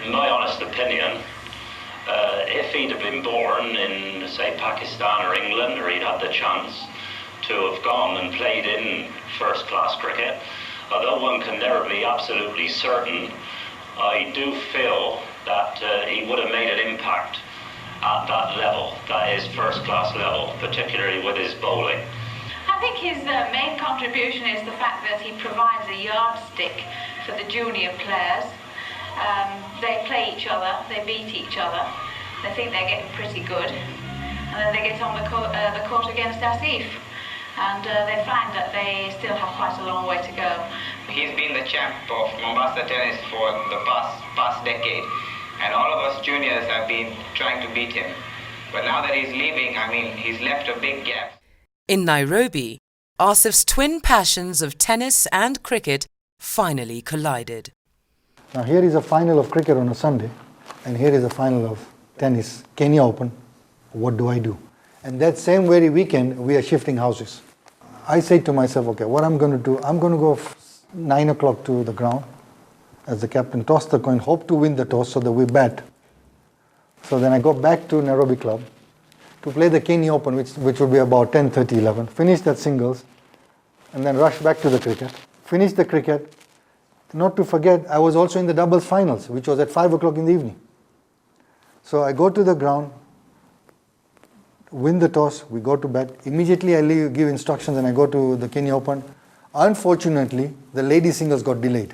in my honest opinion, if he'd have been born in, say, Pakistan or England, or he'd had the chance to have gone and played in first-class cricket, although one can never be absolutely certain, I do feel that he would have made an impact at that level, that is first-class level, particularly with his bowling. I think his main contribution is the fact that he provides a yardstick for the junior players. They play each other, they beat each other, they think they're getting pretty good, and then they get on the court against Asif, and they find that they still have quite a long way to go. He's been the champ of Mombasa tennis for the past decade, and all of us juniors have been trying to beat him. But now that he's leaving, I mean, he's left a big gap. In Nairobi, Asif's twin passions of tennis and cricket finally collided. Now here is a final of cricket on a Sunday, and here is a final of tennis, Kenya Open. What do I do? And that same very weekend, we are shifting houses. I say to myself, okay, what I'm going to do, I'm going to go 9 o'clock to the ground as the captain, toss the coin, hope to win the toss so that we bat. So then I go back to Nairobi Club to play the Kenya Open, which would be about 10:30, 11, finish that singles, and then rush back to the cricket, finish the cricket. Not to forget, I was also in the doubles finals, which was at 5 o'clock in the evening. So I go to the ground, win the toss, we go to bat. Immediately I give instructions and I go to the Kenya Open. Unfortunately, the ladies singles got delayed.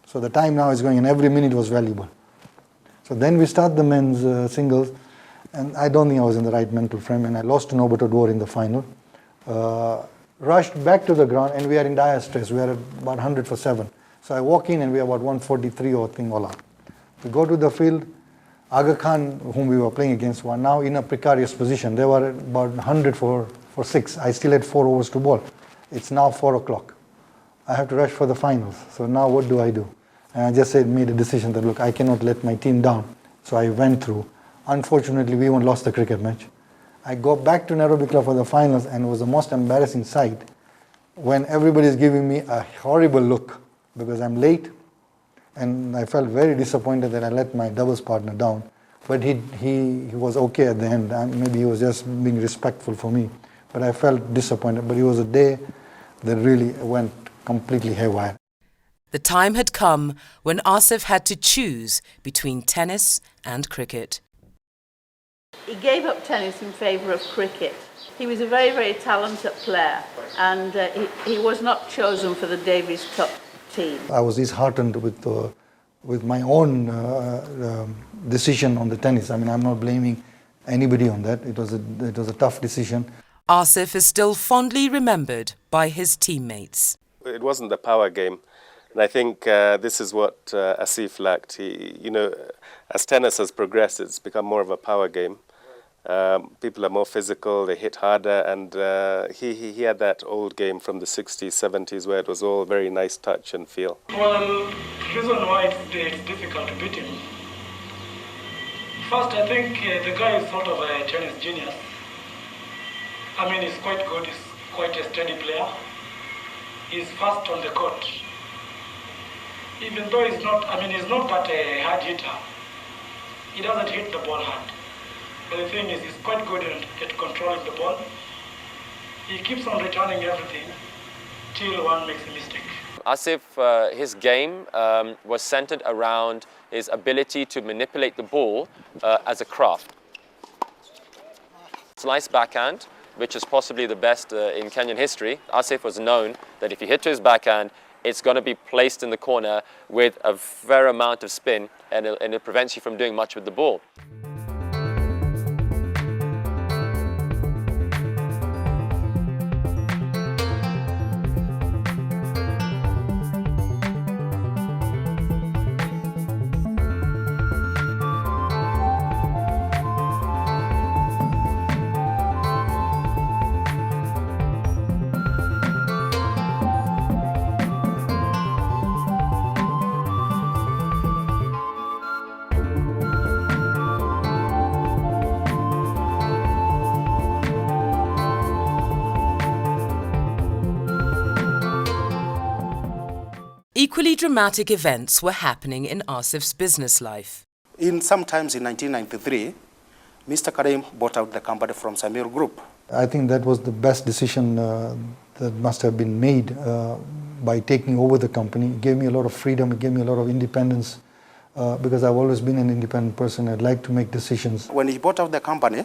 So the time now is going and every minute was valuable. So then we start the men's singles, and I don't think I was in the right mental frame, and I lost to Norbert Odwar in the final. Rushed back to the ground, and we are in dire stress. We are at about 100 for 7. So I walk in and we are about 143 or thing all out. We go to the field. Aga Khan, whom we were playing against, were now in a precarious position. They were about 100 for 6. I still had 4 overs to bowl. It's now 4 o'clock. I have to rush for the finals. So now what do I do? And I just made a decision that, look, I cannot let my team down. So I went through. Unfortunately, we even lost the cricket match. I go back to Nairobi Club for the finals, and it was the most embarrassing sight when everybody is giving me a horrible look because I'm late, and I felt very disappointed that I let my doubles partner down. But he was okay at the end. Maybe he was just being respectful for me. But I felt disappointed. But it was a day that really went completely haywire. The time had come when Asif had to choose between tennis and cricket. He gave up tennis in favour of cricket. He was a very, very talented player, and he was not chosen for the Davis Cup team. I was disheartened with my own decision on the tennis. I mean, I'm not blaming anybody on that. It was a tough decision. Asif is still fondly remembered by his teammates. It wasn't the power game. And I think this is what Asif lacked. As tennis has progressed, it's become more of a power game. People are more physical, they hit harder, and he had that old game from the 60s, 70s where it was all very nice touch and feel. Well, the reason why it's difficult to beat him, first I think the guy is sort of a tennis genius. I mean, he's quite good, he's quite a steady player. He's fast on the court. Even though he's not that a hard hitter. He doesn't hit the ball hard. But the thing is, he's quite good at controlling the ball. He keeps on returning everything till one makes a mistake. Asif, his game was centered around his ability to manipulate the ball as a craft. Slice backhand, which is possibly the best in Kenyan history. Asif was known that if you hit to his backhand, it's going to be placed in the corner with a fair amount of spin, and it prevents you from doing much with the ball. Equally dramatic events were happening in Asif's business life. Sometimes in 1993, Mr. Karim bought out the company from Samir Group. I think that was the best decision that must have been made by taking over the company. It gave me a lot of freedom, it gave me a lot of independence, because I've always been an independent person. I'd like to make decisions. When he bought out the company,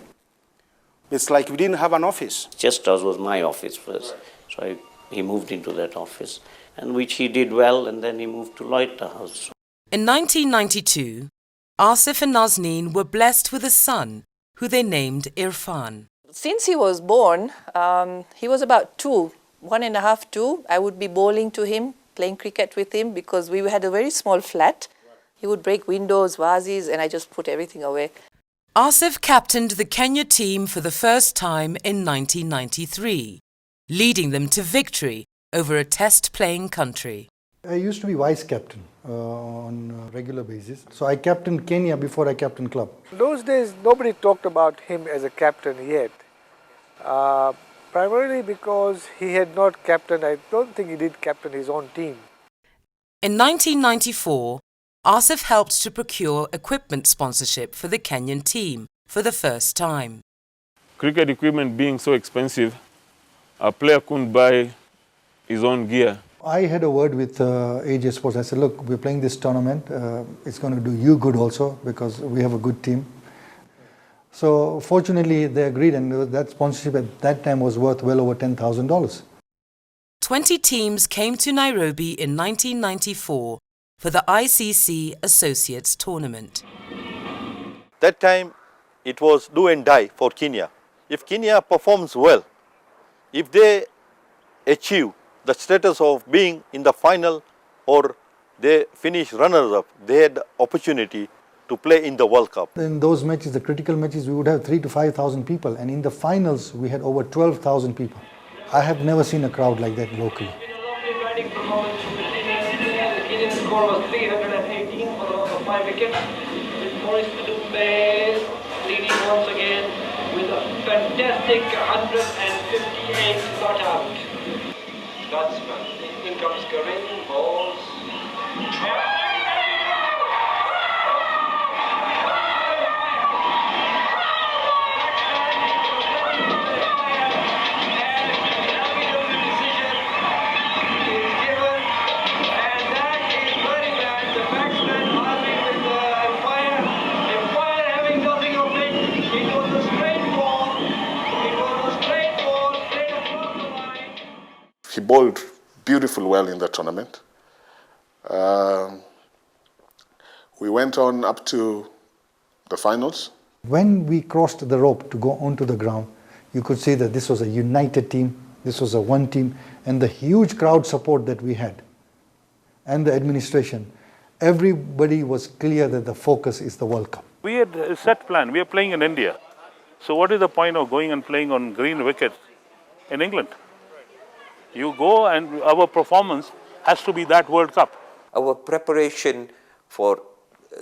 it's like we didn't have an office. Just as was my office first. So he moved into that office, and which he did well, and then he moved to Loiter House. In 1992, Asif and Nazneen were blessed with a son, who they named Irfan. Since he was born, he was about 1.5, 2. I would be bowling to him, playing cricket with him, because we had a very small flat. He would break windows, vases, and I just put everything away. Asif captained the Kenya team for the first time in 1993, leading them to victory over a test-playing country. I used to be vice captain on a regular basis. So I captained Kenya before I captained club. Those days, nobody talked about him as a captain yet. Primarily because he had not captained, I don't think he did captain his own team. In 1994, Asif helped to procure equipment sponsorship for the Kenyan team for the first time. Cricket equipment being so expensive, a player couldn't buy his own gear. I had a word with AJ Sports. I said, look, we're playing this tournament. It's going to do you good also because we have a good team. So fortunately, they agreed, and that sponsorship at that time was worth well over $10,000. 20 teams came to Nairobi in 1994 for the ICC Associates Tournament. That time, it was do and die for Kenya. If Kenya performs well, if they achieve the status of being in the final or they finish runners-up, they had the opportunity to play in the World Cup. In those matches, the critical matches, we would have 3,000 to 5,000 people, and in the finals, we had over 12,000 people. I have never seen a crowd like that locally. The Kenyan score was 318 for the loss of 5 wickets, with Maurice Kadumbe leading once again with a fantastic 158 not out. Batsman, in comes Karims, balls. He bowled beautifully well in the tournament. We went on up to the finals. When we crossed the rope to go onto the ground, you could see that this was a united team, this was a one team, and the huge crowd support that we had, and the administration, everybody was clear that the focus is the World Cup. We had a set plan. We are playing in India. So what is the point of going and playing on green wicket in England? You go and our performance has to be that World Cup. Our preparation for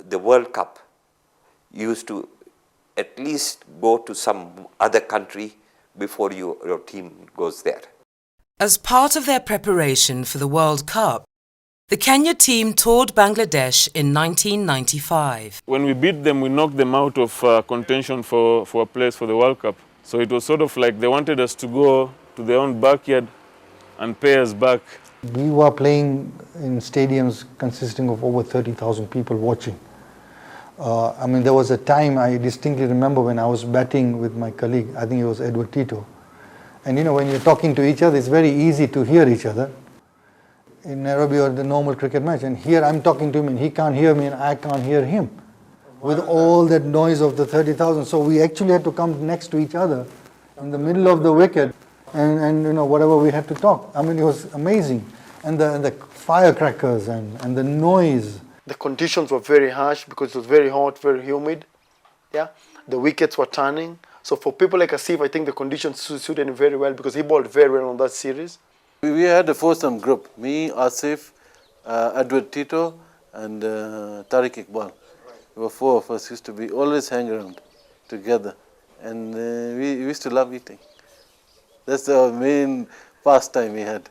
the World Cup used to at least go to some other country before your team goes there. As part of their preparation for the World Cup, the Kenya team toured Bangladesh in 1995. When we beat them, we knocked them out of contention for a place for the World Cup. So it was sort of like they wanted us to go to their own backyard and pay us back. We were playing in stadiums consisting of over 30,000 people watching. I mean, there was a time I distinctly remember when I was batting with my colleague, I think it was Edward Tito. And you know, when you're talking to each other, it's very easy to hear each other. In Nairobi or the normal cricket match, and here I'm talking to him and he can't hear me and I can't hear him with all that noise of the 30,000. So we actually had to come next to each other in the middle of the wicket and you know, whatever we had to talk. I mean, it was amazing. And the firecrackers and the noise. The conditions were very harsh because it was very hot, very humid. Yeah, the wickets were turning. So for people like Asif, I think the conditions suited him very well because he bowled very well on that series. We had a foursome group, me, Asif, Edward Tito and Tariq Iqbal. There were four of us, used to be always hang around together. And we used to love eating. That's the main pastime we had.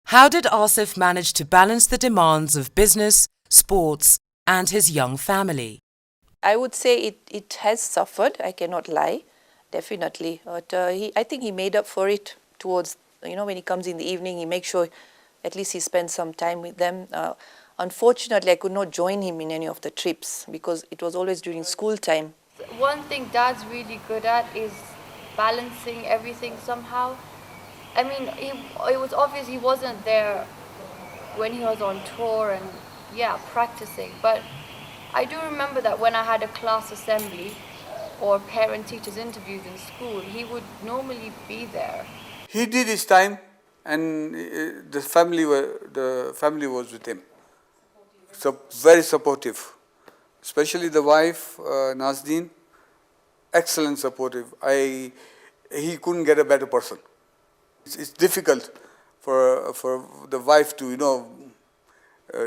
How did Asif manage to balance the demands of business, sports and his young family? I would say it has suffered, I cannot lie, definitely. But I think he made up for it towards, you know, when he comes in the evening, he makes sure at least he spends some time with them. Unfortunately, I could not join him in any of the trips because it was always during school time. One thing Dad's really good at is balancing everything somehow. I mean, it was obvious he wasn't there when he was on tour and, yeah, practicing. But I do remember that when I had a class assembly or parent-teachers interviews in school, he would normally be there. He did his time, and the family was with him. So very supportive, especially the wife, Nazdeen. Excellent supportive. He couldn't get a better person. It's difficult for the wife to, you know,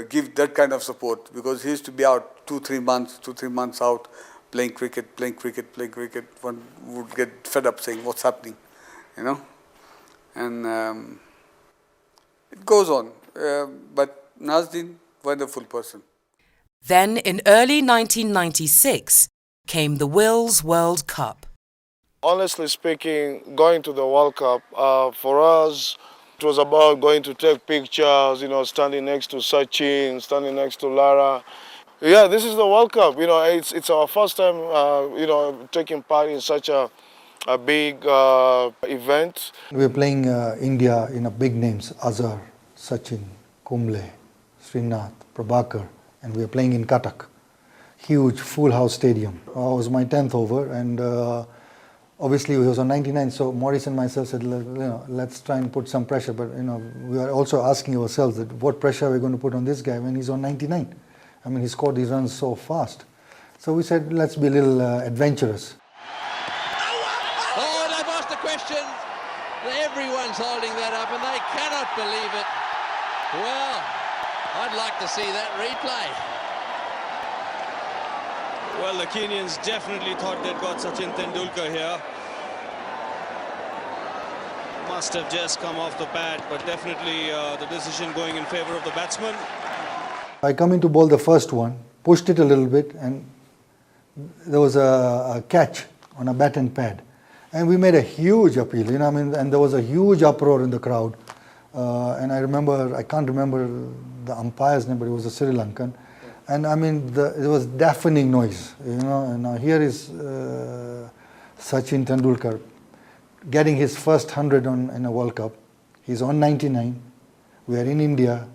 give that kind of support because he used to be out 2-3 months out playing cricket. One would get fed up saying, "What's happening?" You know. And it goes on. But Nazdeen, wonderful person. Then in early 1996 came the Wills World Cup. Honestly speaking, going to the World Cup, for us, it was about going to take pictures, you know, standing next to Sachin, standing next to Lara. Yeah, this is the World Cup. You know, it's our first time, you know, taking part in such a big event. We were playing India in a big names, Azhar, Sachin, Kumble, Srinath, Prabhakar, and we were playing in Cuttack. Huge full house stadium. It was my 10th over and obviously he was on 99, so Maurice and myself said, you know, let's try and put some pressure, but you know, we are also asking ourselves that what pressure are we going to put on this guy when he's on 99? I mean, he scored these runs so fast. So we said, let's be a little adventurous. Oh, they've asked a question. Everyone's holding that up and they cannot believe it. Well, I'd like to see that replay. Well, the Kenyans definitely thought they'd got Sachin Tendulkar here. Must have just come off the bat, but definitely the decision going in favor of the batsman. I come in to bowl the first one, pushed it a little bit, and there was a catch on a bat and pad. And we made a huge appeal, you know, I mean, and there was a huge uproar in the crowd. And I can't remember the umpire's name, but it was a Sri Lankan. And I mean, it was deafening noise, you know, and now here is Sachin Tendulkar getting his first 100 in a World Cup. He's on 99. We are in India.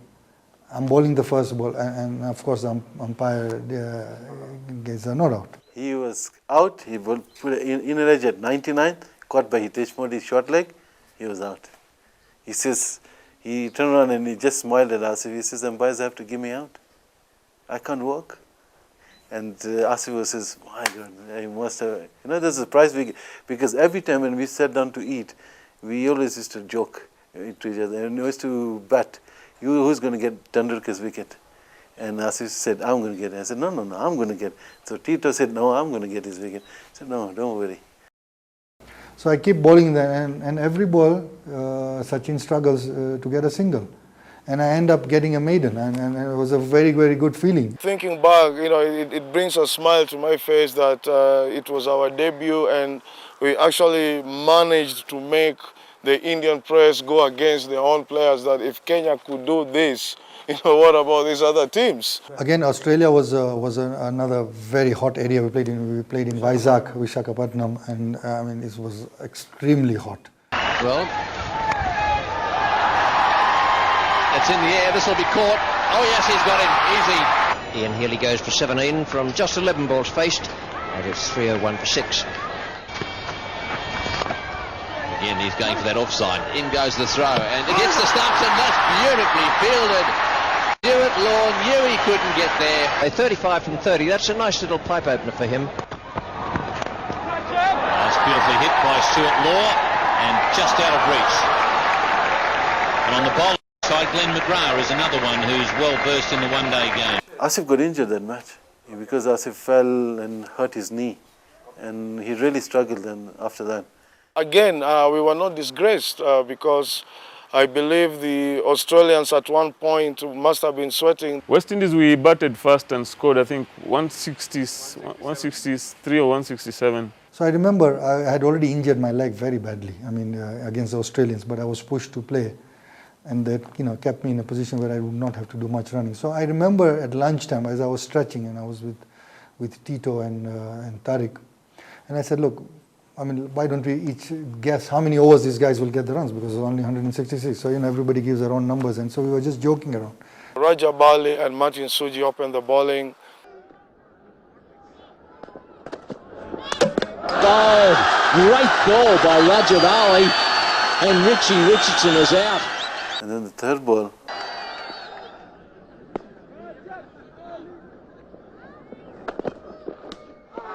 I'm bowling the first ball, and of course the umpire gets a not out. He was out, he put in a edge at 99, caught by Hitesh Modi's short leg, he was out. He says, he turned around and he just smiled at us. He says, umpires have to give me out. I can't walk. And Asif says, my God, I must have, you know, there's a surprise because every time when we sat down to eat, we always used to joke to each other and we used to bet, who's going to get Tendulkar's wicket? And Asif said, I'm going to get it. I said, no, I'm going to get it. So Tito said, no, I'm going to get his wicket. I said, no, don't worry. So I keep bowling there, and every ball, Sachin struggles to get a single. And I end up getting a maiden, and it was a very, very good feeling. Thinking back, you know, it brings a smile to my face that it was our debut and we actually managed to make the Indian press go against their own players, that if Kenya could do this, you know, what about these other teams? Again, Australia was another very hot area. We played in Vizag, Visakhapatnam, and I mean, it was extremely hot. Well, it's in the air, this will be caught. Oh yes, he's got him, easy. Ian Healy goes for 17 from just 11 balls faced, and it's 301 for 6. Again, he's going for that offside. In goes the throw, and it hits the stumps, and that's beautifully fielded. Stuart Law knew he couldn't get there. A 35 from 30, that's a nice little pipe opener for him. Nice, beautifully hit by Stuart Law, and just out of reach. And on the bowling side, Glenn McGrath is another one who's well versed in the one-day game. Asif got injured that match because Asif fell and hurt his knee, and he really struggled then after that. Again, we were not disgraced because I believe the Australians at one point must have been sweating. West Indies, we batted first and scored, I think, 163 or 167. So I remember I had already injured my leg very badly, I mean, against the Australians, but I was pushed to play. And that, you know, kept me in a position where I would not have to do much running. So I remember at lunchtime, as I was stretching, and I was with Tito and Tariq, and I said, look, I mean, why don't we each guess how many overs these guys will get the runs, because it's only 166. So, you know, everybody gives their own numbers, and so we were just joking around. Raja Bali and Martin Suji opened the bowling. Bowled, great ball by Raja Bali, and Richie Richardson is out. And then the third ball.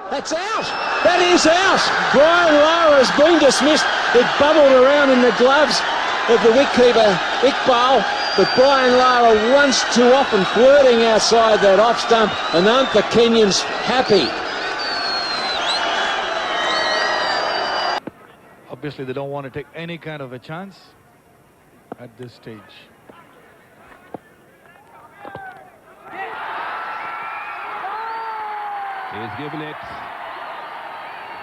That's out! That is out! Brian Lara has been dismissed. It bubbled around in the gloves of the wicketkeeper, Iqbal, but Brian Lara once too often flirting outside that off stump, and aren't the Kenyans happy? Obviously, they don't want to take any kind of a chance at this stage. He's given it.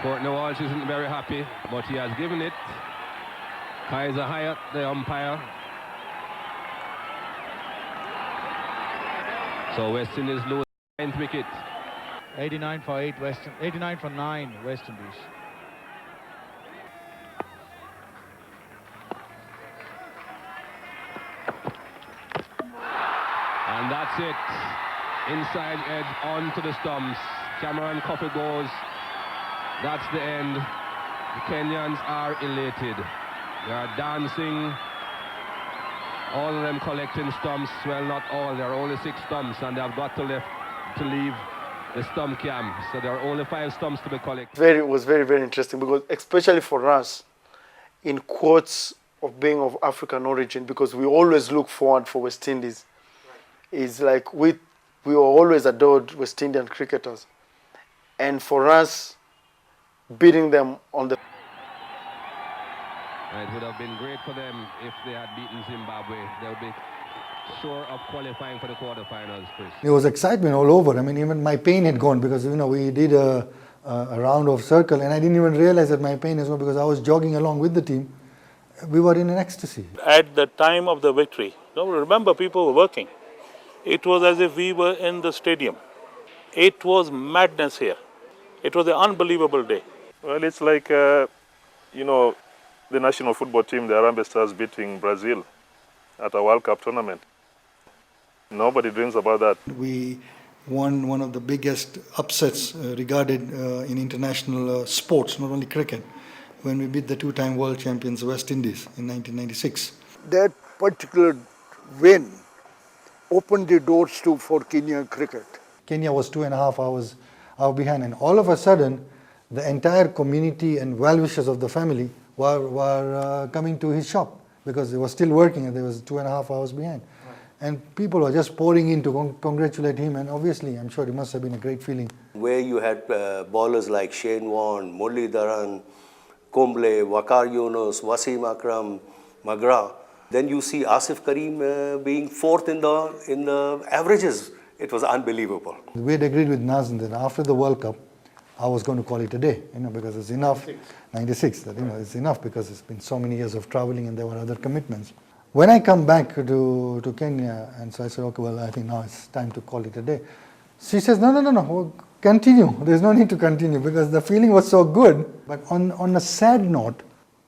Courtney Walsh isn't very happy, but he has given it. Kaiser Hyatt, the umpire. So West Indies lose 9th wicket. 89 for 8 89 for 9 West Indies. And that's it. Inside edge onto the stumps. Cameron Coffey goes. That's the end. The Kenyans are elated. They are dancing. All of them collecting stumps. Well, not all. There are only 6 stumps, and they have got to leave the stump camp. So there are only 5 stumps to be collected. It was very, very interesting, because especially for us, in quotes of being of African origin, because we always look forward for West Indies. It's like we were always adored West Indian cricketers, and for us, beating them on the... It would have been great for them if they had beaten Zimbabwe. They would be sure of qualifying for the quarterfinals, Chris. There was excitement all over. I mean, even my pain had gone, because, you know, we did a round of circle, and I didn't even realize that my pain is gone, because I was jogging along with the team. We were in an ecstasy. At the time of the victory, remember, people were working. It was as if we were in the stadium. It was madness here. It was an unbelievable day. Well, it's like, you know, the national football team, the Harambee Stars, beating Brazil at a World Cup tournament. Nobody dreams about that. We won one of the biggest upsets regarded in international sports, not only cricket, when we beat the 2-time world champions West Indies in 1996. That particular win opened the doors for Kenyan cricket. Kenya was 2.5 hours behind. And all of a sudden, the entire community and well-wishers of the family were coming to his shop because he was still working and they was 2.5 hours behind. And people were just pouring in to congratulate him, and obviously, I'm sure it must have been a great feeling. Where you had bowlers like Shane Warne, Murli Dharan, Kumble, Waqar Yunus, Wasim Akram, Magra. Then you see Asif Karim being fourth in the averages. It was unbelievable. We had agreed with Nazim that after the World Cup, I was going to call it a day, because it's enough. 96, that, it's enough because it's been so many years of traveling and there were other commitments. When I come back to Kenya, and so I said, okay, well, I think now it's time to call it a day. She says, no, continue. There's no need to continue because the feeling was so good. But on a sad note,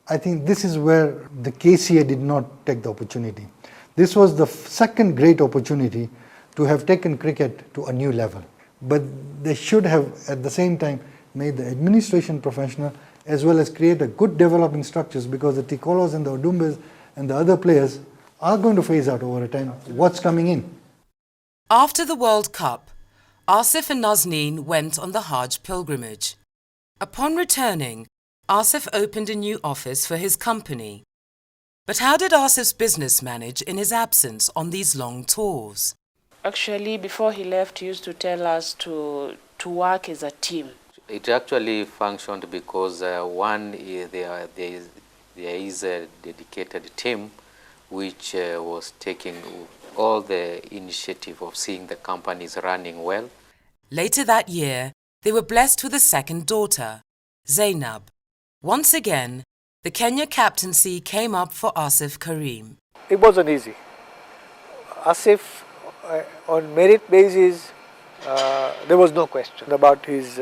I think this is where the KCA did not take the opportunity. This was the second great opportunity to have taken cricket to a new level. But they should have, at the same time, made the administration professional as well as create a good developing structures, because the Tikolos and the Odumbes and the other players are going to phase out over a time. What's coming in? After the World Cup, Asif and Nazneen went on the Hajj pilgrimage. Upon returning, Asif opened a new office for his company. But how did Asif's business manage in his absence on these long tours? Actually, before he left, he used to tell us to work as a team. It actually functioned because there is a dedicated team which was taking all the initiative of seeing the companies running well. Later that year, they were blessed with a second daughter, Zainab. Once again, the Kenya captaincy came up for Asif Karim. It wasn't easy. Asif, on merit basis, there was no question about his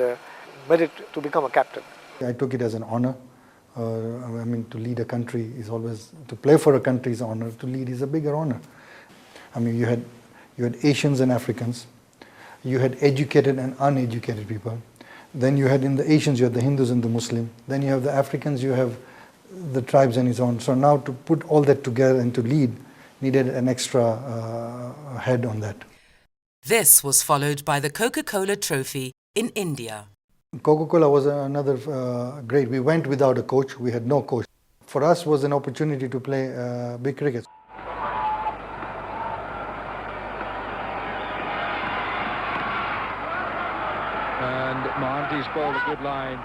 merit to become a captain. I took it as an honor. To lead a country is always, to play for a country is an honor, to lead is a bigger honor. You had Asians and Africans, you had educated and uneducated people. Then you had in the Asians, you had the Hindus and the Muslim. Then you have the Africans, you have the tribes and his own. So now to put all that together and to lead needed an extra head on that. This was followed by the Coca-Cola Trophy in India. Coca-Cola was another great. We went without a coach. We had no coach. For us was an opportunity to play big cricket. And Mohanty's ball, a good line.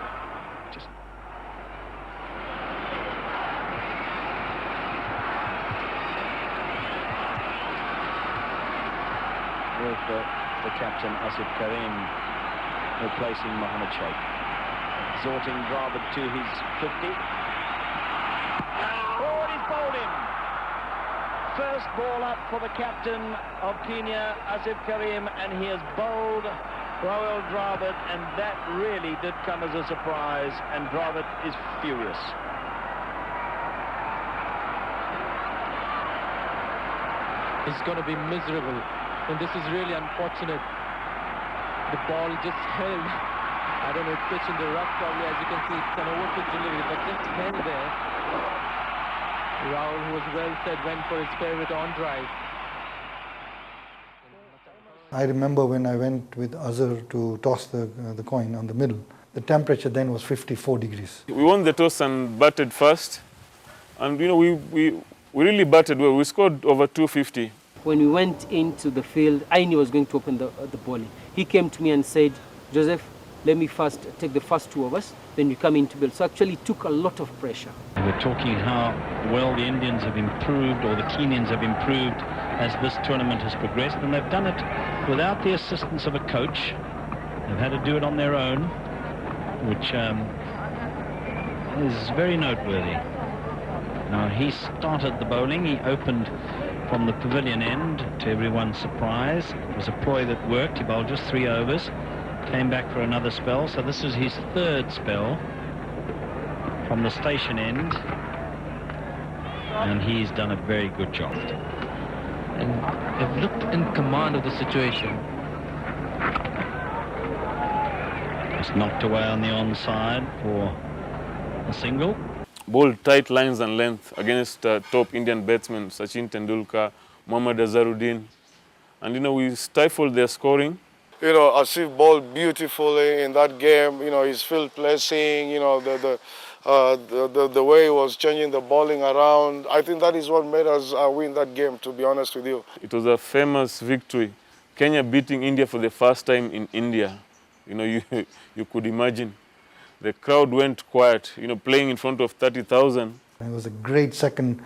With the captain Asif Karim replacing Mohammad Sheikh. Exhorting Dravid to his 50. Oh, he's bowled him. First ball up for the captain of Kenya, Asif Karim, and he has bowled Rahul Dravid, and that really did come as a surprise, and Dravid is furious. It's going to be miserable, and this is really unfortunate. The ball just held, I don't know, pitch in the rough probably, as you can see, it's an overkick delivery, but just held there. Rahul, who was well said, went for his favorite on drive. I remember when I went with Azhar to toss the coin on the middle, the temperature then was 54 degrees. We won the toss and batted first, and we really batted well. We scored over 250. When we went into the field, I knew I was going to open the bowling. He came to me and said, Joseph, let me first take the first two of us, then you come into build. So actually it took a lot of pressure. We're talking how well the Indians have improved, or the Kenyans have improved as this tournament has progressed, and they've done it without the assistance of a coach. They've had to do it on their own, which is very noteworthy. Now, he started the bowling. He opened from the pavilion end, to everyone's surprise. It was a ploy that worked. He bowled just 3 overs, came back for another spell. So this is his third spell from the station end, and he's done a very good job. And they've looked in command of the situation. It's knocked away on the onside for a single. Bowled tight lines and length against top Indian batsmen, Sachin Tendulkar, Mohammad Azharuddin. And we stifled their scoring. You know, Asif bowled beautifully in that game. You know, his field placing, you know, the way he was changing the bowling around. I think that is what made us win that game, to be honest with you. It was a famous victory. Kenya beating India for the first time in India. You know, you could imagine. The crowd went quiet, you know, playing in front of 30,000. It was a great second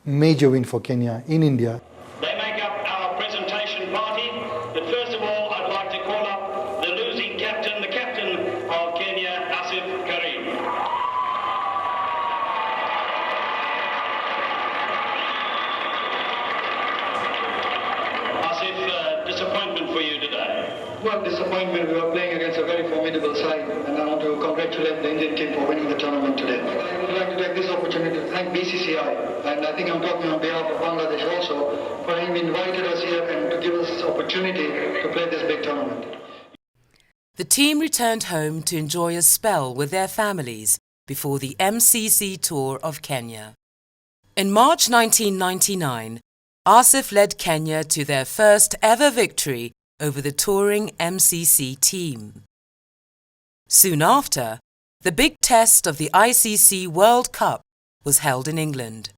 major win for Kenya in India. They make up our presentation party, but first of all I'd like to call up the losing captain, the captain of Kenya, Asif Karim. Asif, disappointment for you today? Well, disappointment. We were playing against a very formidable side, and I want to congratulate the Indian team for winning the tournament today. I would like to take this opportunity to thank BCCI, and I think I'm talking on behalf of Bangladesh also, for having invited us here and to give us this opportunity to play this big tournament. The team returned home to enjoy a spell with their families before the MCC Tour of Kenya. In March 1999, Asif led Kenya to their first ever victory over the touring MCC team. Soon after, the big test of the ICC World Cup was held in England.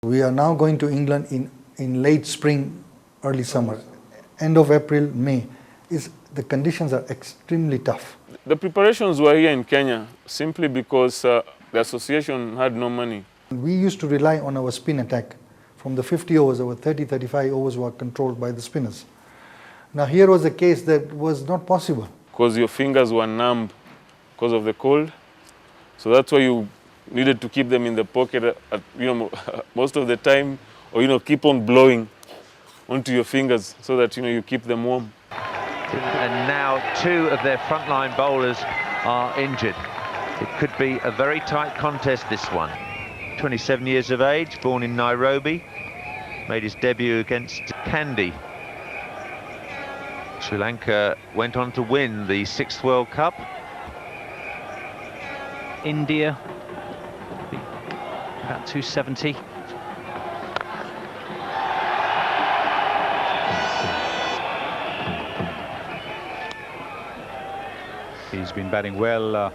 We are now going to England in late spring, early summer. End of April, May. The conditions are extremely tough. The preparations were here in Kenya simply because the association had no money. We used to rely on our spin attack. From the 50 overs, over 30-35 overs were controlled by the spinners. Now here was a case that was not possible. Because your fingers were numb because of the cold. So that's why you needed to keep them in the pocket at, you know, most of the time, or, you know, keep on blowing onto your fingers so that, you know, you keep them warm. And now two of their frontline bowlers are injured. It could be a very tight contest, this one. 27 years of age, born in Nairobi, made his debut against Kandy. Sri Lanka went on to win the 6th World Cup. India, about 270. He's been batting well,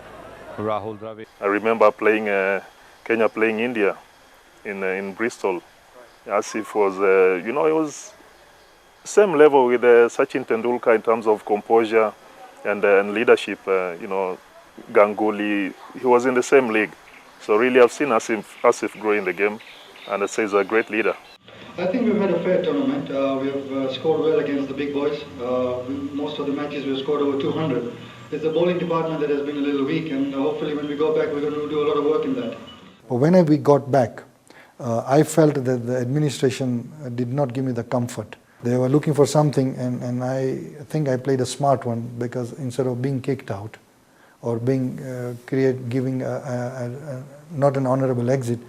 Rahul Dravid. I remember playing Kenya playing India in Bristol. Asif was, you know, it was same level with Sachin Tendulkar in terms of composure and leadership. You know, Ganguly, he was in the same league. So really, I've seen Asif grow in the game, and I'd say he's a great leader. I think we've had a fair tournament. We've scored well against the big boys. Most of the matches we've scored over 200. It's the bowling department that has been a little weak, and hopefully when we go back, we're going to do a lot of work in that. But when we got back, I felt that the administration did not give me the comfort. They were looking for something, and I think I played a smart one, because instead of being kicked out or being giving not an honorable exit,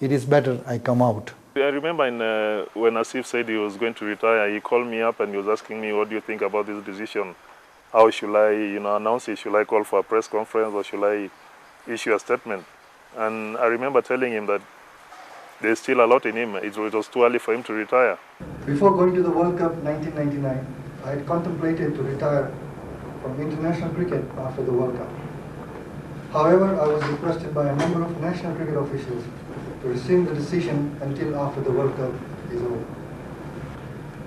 it is better I come out. I remember when Asif said he was going to retire, he called me up and he was asking me, what do you think about this decision? How should I, you know, announce it? Should I call for a press conference, or should I issue a statement? And I remember telling him that there's still a lot in him. It was too early for him to retire. Before going to the World Cup 1999, I had contemplated to retire from international cricket after the World Cup. However, I was requested by a number of national cricket officials to rescind the decision until after the World Cup is over.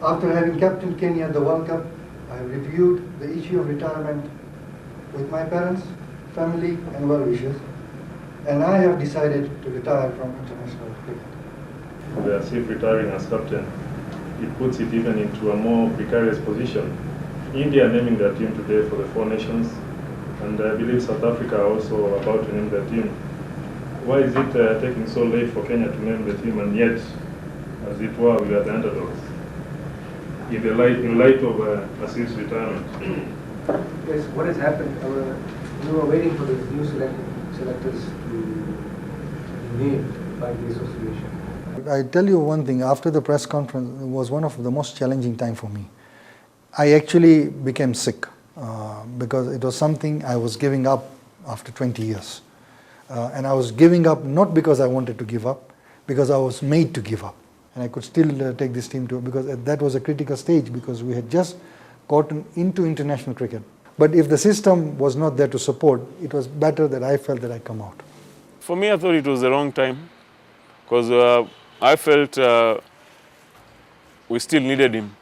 After having captained Kenya at the World Cup, I have reviewed the issue of retirement with my parents, family and well-wishers, and I have decided to retire from international cricket. The Asif retiring as captain, it puts it even into a more precarious position. India naming their team today for the Four Nations, and I believe South Africa are also about to name their team. Why is it taking so late for Kenya to name the team, and yet, as it were, we are the underdogs? In light of Asif's retirement. Yes, what has happened? We were waiting for the new selectors to be named by the association. I tell you one thing, after the press conference, it was one of the most challenging times for me. I actually became sick because it was something I was giving up after 20 years. And I was giving up not because I wanted to give up, because I was made to give up. and I could still take this team to, because that was a critical stage, because we had just gotten into international cricket. But if the system was not there to support, it was better that I felt that I come out. For me, I thought it was the wrong time, because I felt we still needed him.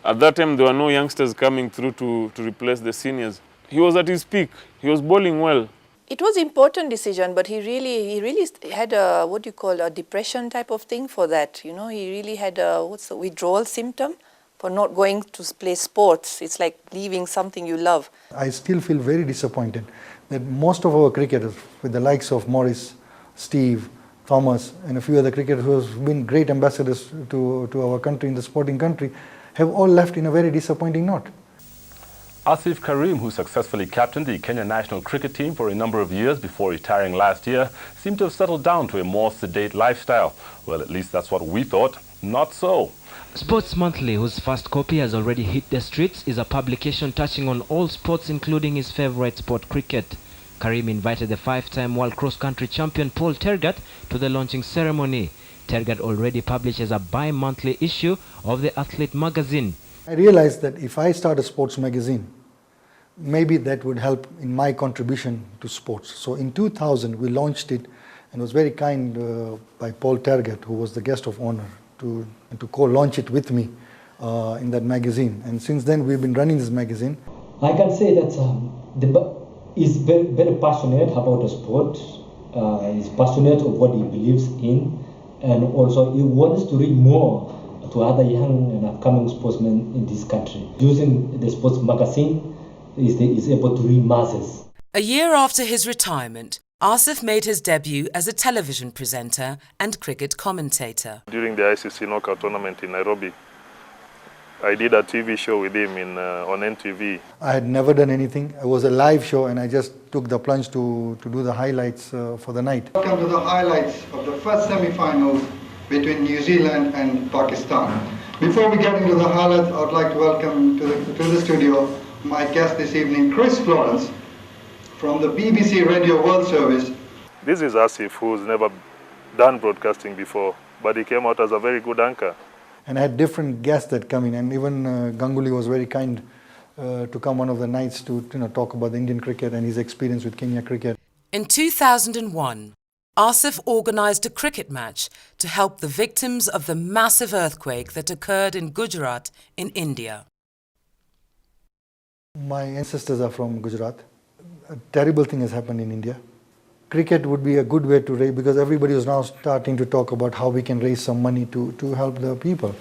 At that time, there were no youngsters coming through to replace the seniors. He was at his peak. He was bowling well. It was an important decision, but he really had a, what do you call, a depression type of thing for that. You know, he really had a, what's the withdrawal symptom for not going to play sports. It's like leaving something you love. I still feel very disappointed that most of our cricketers, with the likes of Morris, Steve, Thomas, and a few other cricketers who have been great ambassadors to our country, in the sporting country, have all left in a very disappointing note. Asif Karim, who successfully captained the Kenya national cricket team for a number of years before retiring last year, seemed to have settled down to a more sedate lifestyle. Well, at least that's what we thought. Not so. Sports Monthly, whose first copy has already hit the streets, is a publication touching on all sports, including his favorite sport, cricket. Karim invited the five-time world cross-country champion Paul Tergat to the launching ceremony. Tergat already publishes a bi-monthly issue of the Athlete magazine. I realized that if I start a sports magazine, maybe that would help in my contribution to sports. So in 2000, we launched it, and it was very kind by Paul Tergat, who was the guest of honor, to co-launch it with me in that magazine. And since then, we've been running this magazine. I can say that he's very passionate about the sport. He's passionate of what he believes in. And also he wants to reach more to other young and upcoming sportsmen in this country. Using the sports magazine, is able to reach masses. A year after his retirement, Asif made his debut as a television presenter and cricket commentator. During the ICC knockout tournament in Nairobi, I did a TV show with him on NTV. I had never done anything. It was a live show, and I just took the plunge to do the highlights for the night. Welcome to the highlights of the first semi-finals between New Zealand and Pakistan. Before we get into the highlights, I would like to welcome to the studio my guest this evening, Chris Florence, from the BBC Radio World Service. This is Asif, who's never done broadcasting before, but he came out as a very good anchor. And I had different guests that come in, and even Ganguly was very kind to come one of the nights to talk about the Indian cricket and his experience with Kenya cricket. In 2001, Asif organised a cricket match to help the victims of the massive earthquake that occurred in Gujarat in India. My ancestors are from Gujarat. A terrible thing has happened in India. Cricket would be a good way to raise, because everybody is now starting to talk about how we can raise some money to help the people.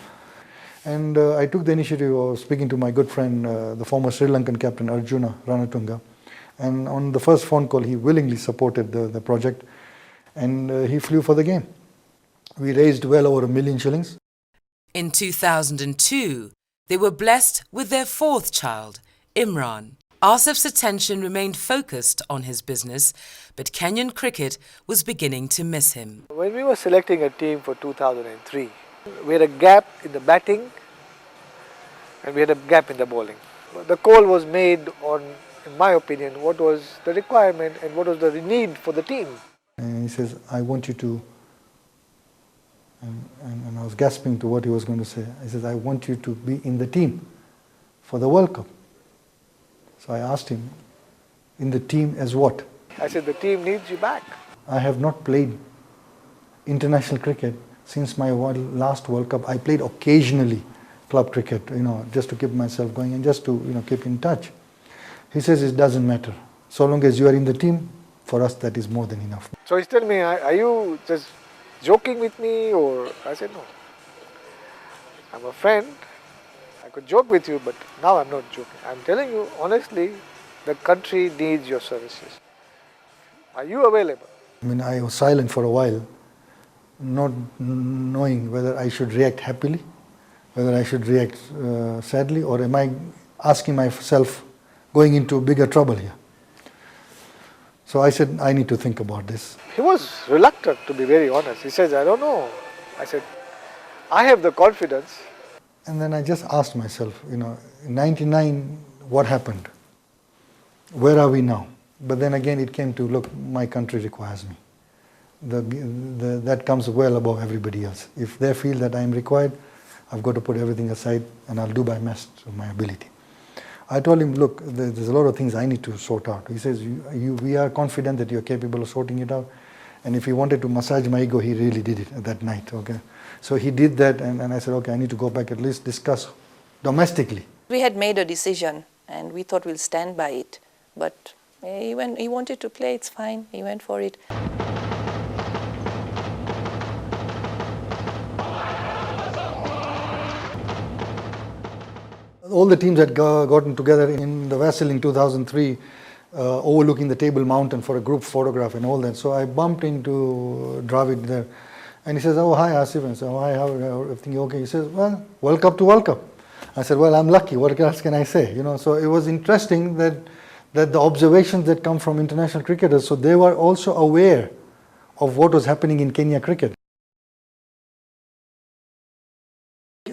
And I took the initiative of speaking to my good friend, the former Sri Lankan captain Arjuna Ranatunga. And on the first phone call, he willingly supported the project, and he flew for the game. We raised well over $1 million shillings. In 2002, they were blessed with their fourth child, Imran. Asif's attention remained focused on his business, but Kenyan cricket was beginning to miss him. When we were selecting a team for 2003, we had a gap in the batting and we had a gap in the bowling. The call was made on, in my opinion, what was the requirement and what was the need for the team. And he says, I want you to, and I was gasping to what he was going to say. He says, I want you to be in the team for the World Cup. So I asked him, in the team as what? I said, the team needs you back. I have not played international cricket since my last World Cup. I played occasionally club cricket, just to keep myself going and just to, keep in touch. He says it doesn't matter. So long as you are in the team, for us that is more than enough. So he's telling me, are you just joking with me? Or I said, no. I'm a friend. I could joke with you, but now I'm not joking. I'm telling you, honestly, the country needs your services. Are you available? I was silent for a while, not knowing whether I should react happily, whether I should react sadly, or am I asking myself, going into bigger trouble here? So I said, I need to think about this. He was reluctant, to be very honest. He says, I don't know. I said, I have the confidence. And then I just asked myself, in 99, what happened? Where are we now? But then again, it came to, look, my country requires me. that comes well above everybody else. If they feel that I am required, I've got to put everything aside and I'll do my best of my ability. I told him, look, there's a lot of things I need to sort out. He says, we are confident that you're capable of sorting it out. And if he wanted to massage my ego, he really did it that night. Okay, so he did that, and I said, okay, I need to go back, at least discuss domestically. We had made a decision and we thought we'll stand by it. But he wanted to play, it's fine, he went for it. All the teams had gotten together in the vessel in 2003, overlooking the Table Mountain for a group photograph and all that. So I bumped into Dravid there, and he says, "Oh, hi, Asif." And I said, "Oh, hi, how everything okay?" He says, "Well, World Cup to World Cup." I said, "Well, I'm lucky. What else can I say?" You know. So it was interesting that the observations that come from international cricketers, so they were also aware of what was happening in Kenya cricket.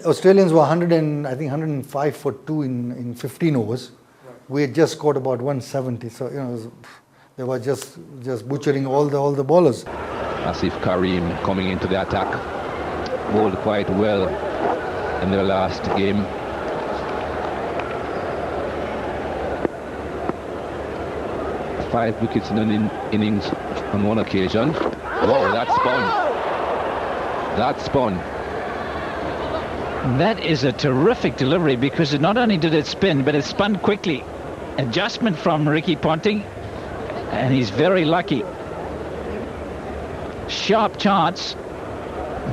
Australians were 105 for 2 in 15 overs. Right. We had just scored about 170, so they were just butchering all the bowlers. Asif Karim coming into the attack, bowled quite well in their last game. Five wickets in an innings on one occasion. Whoa, that spun. That spun. That is a terrific delivery, because not only did it spin, but it spun quickly. Adjustment from Ricky Ponting, and he's very lucky. Sharp chance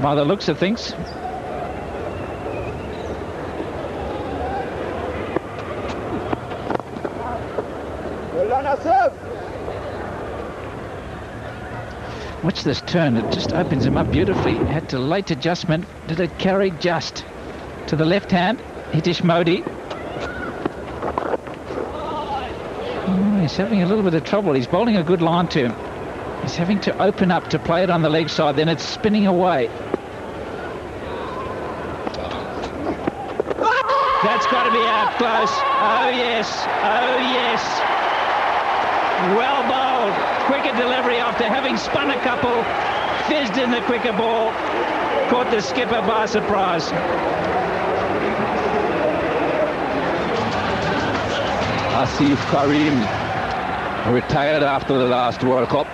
by the looks of things. Well done, Asif. Watch this turn, it just opens him up beautifully. Had to late adjustment. Did it carry just to the left hand? Hitish Modi. Oh, he's having a little bit of trouble. He's bowling a good line to him. He's having to open up to play it on the leg side, then it's spinning away. That's got to be out close. Oh yes, oh yes. Well bowled. Quicker delivery after having spun a couple. Fizzed in the quicker ball. Caught the skipper by surprise. Asif Karim, retired after the last World Cup,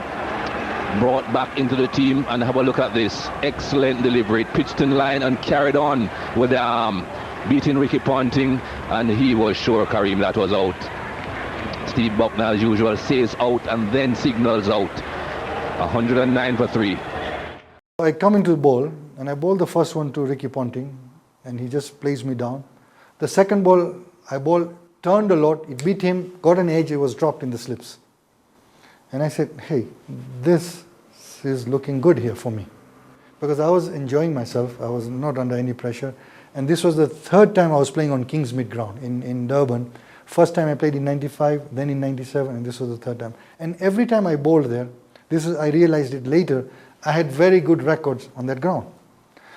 brought back into the team, and have a look at this. Excellent delivery. Pitched in line and carried on with the arm, beating Ricky Ponting, and he was sure, Karim, that was out. Steve Buckner, as usual, says out and then signals out. 109 for 3. I come into the bowl, and I bowl the first one to Ricky Ponting, and he just plays me down. The second ball, I bowled, turned a lot, it beat him, got an edge, it was dropped in the slips. And I said, hey, this is looking good here for me. Because I was enjoying myself, I was not under any pressure. And this was the third time I was playing on Kingsmead ground in Durban. First time I played in 95, then in 97, and this was the third time. And every time I bowled there, I realized it later, I had very good records on that ground.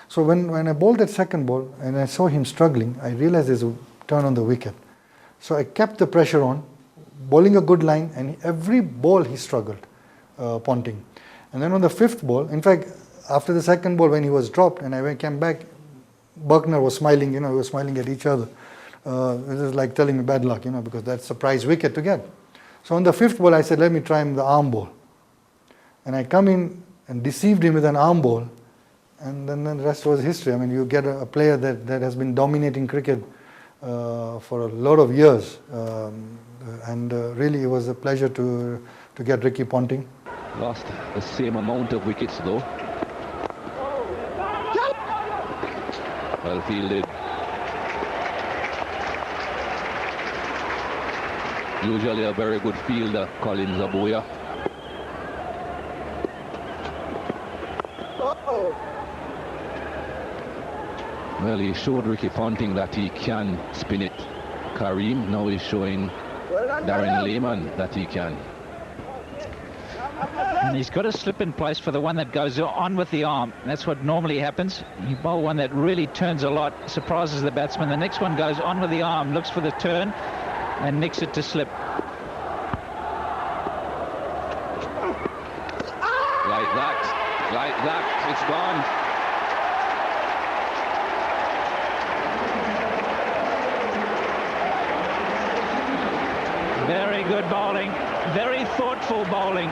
So when I bowled that second ball, and I saw him struggling, I realized there's a turn on the wicket. So I kept the pressure on, bowling a good line, and every ball he struggled, Ponting. And then on the fifth ball, in fact, after the second ball when he was dropped, and I came back, Buckner was smiling, we were smiling at each other. It was like telling me bad luck, because that's a prize wicket to get. So on the fifth ball, I said, let me try him the arm ball. And I come in and deceived him with an arm ball, and then the rest was history. I mean, you get a player that has been dominating cricket for a lot of years, and really it was a pleasure to get Ricky Ponting. Lost the same amount of wickets though. Well fielded. Usually a very good fielder, Collins Abuya. Well, he showed Ricky Ponting that he can spin it. Karim now is showing Darren Lehman that he can. And he's got a slip in place for the one that goes on with the arm. That's what normally happens. You bowl one that really turns a lot, surprises the batsman. The next one goes on with the arm, looks for the turn, and nicks it to slip. Like that, it's gone. Very good bowling, very thoughtful bowling.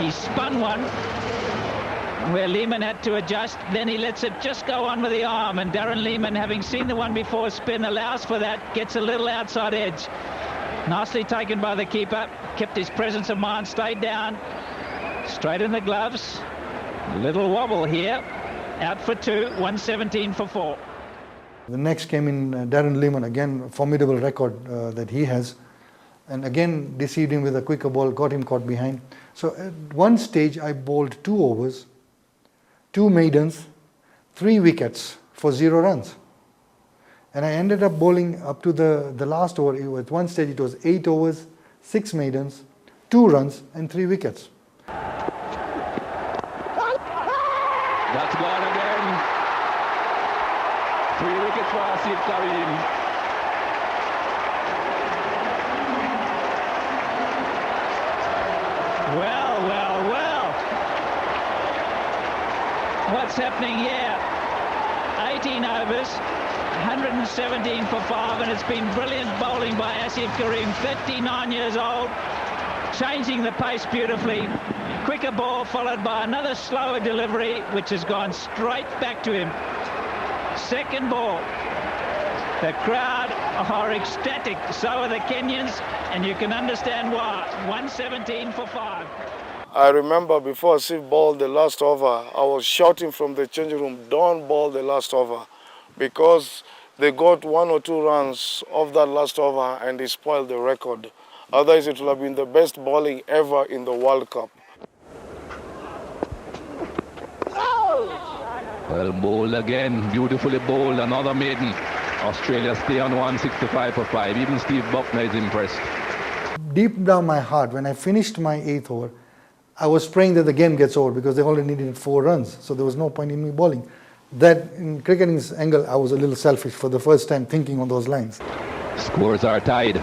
He spun one where Lehmann had to adjust, then he lets it just go on with the arm, and Darren Lehmann, having seen the one before spin, allows for that, gets a little outside edge. Nicely taken by the keeper, kept his presence of mind, stayed down, straight in the gloves. Little wobble here, out for 2, 117 for 4. The next came in Darren Lehmann, again a formidable record that he has, and again deceived him with a quicker ball, got him caught behind. So at one stage I bowled 2 overs, 2 maidens, 3 wickets for 0 runs. And I ended up bowling up to the last over. At one stage it was 8 overs, 6 maidens, 2 runs and 3 wickets. That's gone again. 3 wickets for Asif Karim. Well, well, well. What's happening here? 18 overs, 117 for 5, and it's been brilliant bowling by Asif Karim, 39 years old, changing the pace beautifully. Quicker ball followed by another slower delivery, which has gone straight back to him. Second ball. The crowd are ecstatic, so are the Kenyans, and you can understand why. 117 for 5. I remember before Asif bowled the last over, I was shouting from the changing room, don't bowl the last over, because they got 1 or 2 runs off that last over and they spoiled the record. Otherwise, it would have been the best bowling ever in the World Cup. Well bowled again, beautifully bowled, another maiden. Australia stay on 165 for 5. Even Steve Buckner is impressed. Deep down my heart, when I finished my 8th over, I was praying that the game gets over because they only needed 4 runs, so there was no point in me bowling. That, in cricketing's angle, I was a little selfish for the first time thinking on those lines. Scores are tied.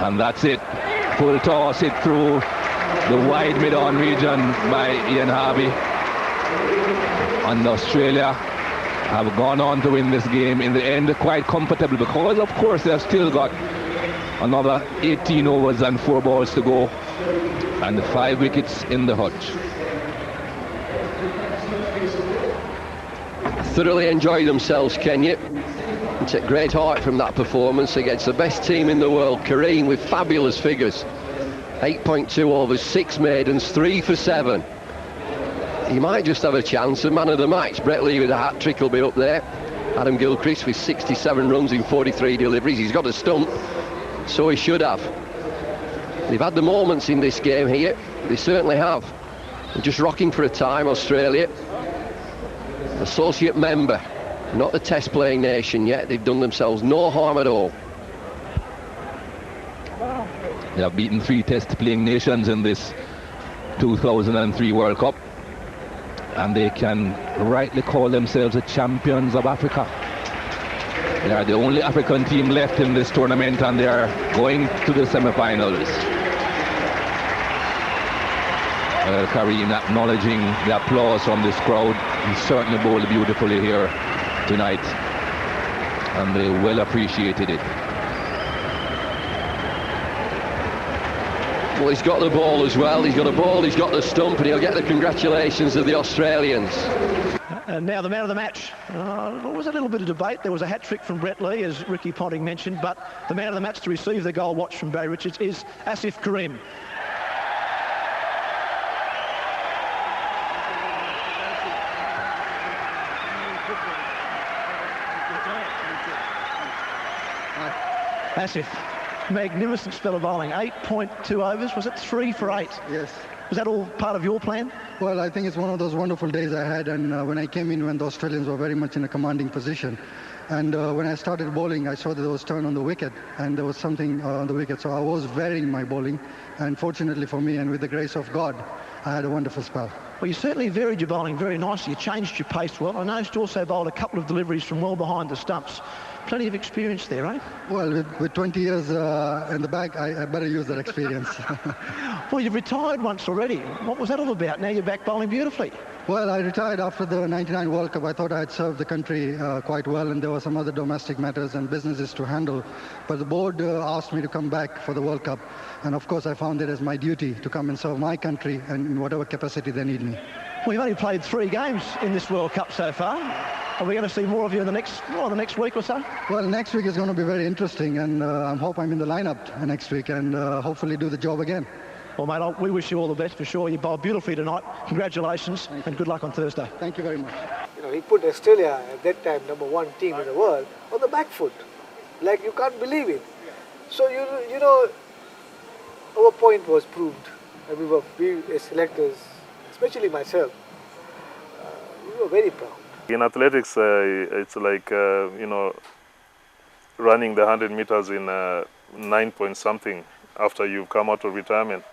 And that's it. Full toss hit through the wide mid-on region by Ian Harvey. And Australia have gone on to win this game in the end quite comfortably because, of course, they've still got another 18 overs and 4 balls to go and 5 wickets in the hutch. Thoroughly enjoyed themselves, Kenya. And took great heart from that performance against the best team in the world, Kareem, with fabulous figures. 8.2 overs, 6 maidens, 3 for 7. He might just have a chance of man of the match. Brett Lee with a hat-trick will be up there. Adam Gilchrist with 67 runs in 43 deliveries. He's got a stump, so he should have. They've had the moments in this game here. They certainly have. They're just rocking for a time, Australia. Associate member, not the test playing nation yet. They've done themselves no harm at all. They have beaten 3 test playing nations in this 2003 World Cup, and they can rightly call themselves the champions of Africa. They are the only African team left in this tournament, and they are going to the semi-finals. Kareem acknowledging the applause from this crowd. He certainly bowled beautifully here tonight, and they well appreciated it. Well, he's got the ball as well. He's got a ball, he's got the stump, and he'll get the congratulations of the Australians. And now the man of the match. There was a little bit of debate. There was a hat-trick from Brett Lee, as Ricky Ponting mentioned, but the man of the match to receive the gold watch from Barry Richards is Asif Karim. Asif, magnificent spell of bowling. 8.2 overs. Was it 3 for 8? Yes. Was that all part of your plan? Well, I think it's one of those wonderful days I had, and when I came in when the Australians were very much in a commanding position. And when I started bowling, I saw that there was turn on the wicket, and there was something on the wicket. So I was varying my bowling, and fortunately for me, and with the grace of God, I had a wonderful spell. Well, you certainly varied your bowling very nicely. You changed your pace well. I noticed you also bowled a couple of deliveries from well behind the stumps, plenty of experience there, eh? Well, with 20 years in the back, I better use that experience. Well, you've retired once already. What was that all about? Now you're back bowling beautifully. Well, I retired after the '99 World Cup. I thought I had served the country quite well, and there were some other domestic matters and businesses to handle. But the board asked me to come back for the World Cup, and of course I found it as my duty to come and serve my country and in whatever capacity they need me. Well, you've only played 3 games in this World Cup so far. Are we going to see more of you in the next week or so? Well, next week is going to be very interesting, and I hope I'm in the lineup next week and hopefully do the job again. Well, mate, we wish you all the best for sure. You bowled beautifully tonight. Congratulations and good luck on Thursday. Thank you very much. You know, he put Australia at that time #1 team in the world on the back foot, like you can't believe it. So you know, our point was proved, and we as selectors, especially myself, we were very proud. In athletics, it's like, you know, running the 100 meters in 9 point something after you've come out of retirement.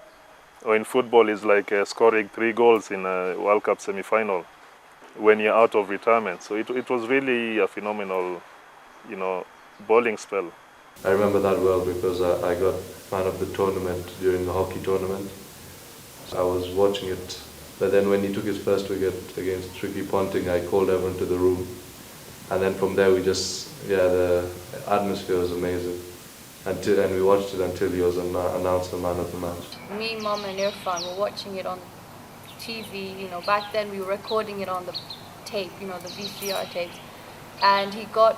Or in football, it's like scoring 3 goals in a World Cup semi-final when you're out of retirement. So it was really a phenomenal, you know, bowling spell. I remember that well because I got man of the tournament during the hockey tournament. So I was watching it, but then when he took his first wicket against Ricky Ponting, I called everyone to the room. And then from there the atmosphere was amazing. And we watched it until he was announced the man of the match. Me, Mum and Irfan were watching it on TV, you know, back then we were recording it on the tape, you know, the VCR tapes. And he got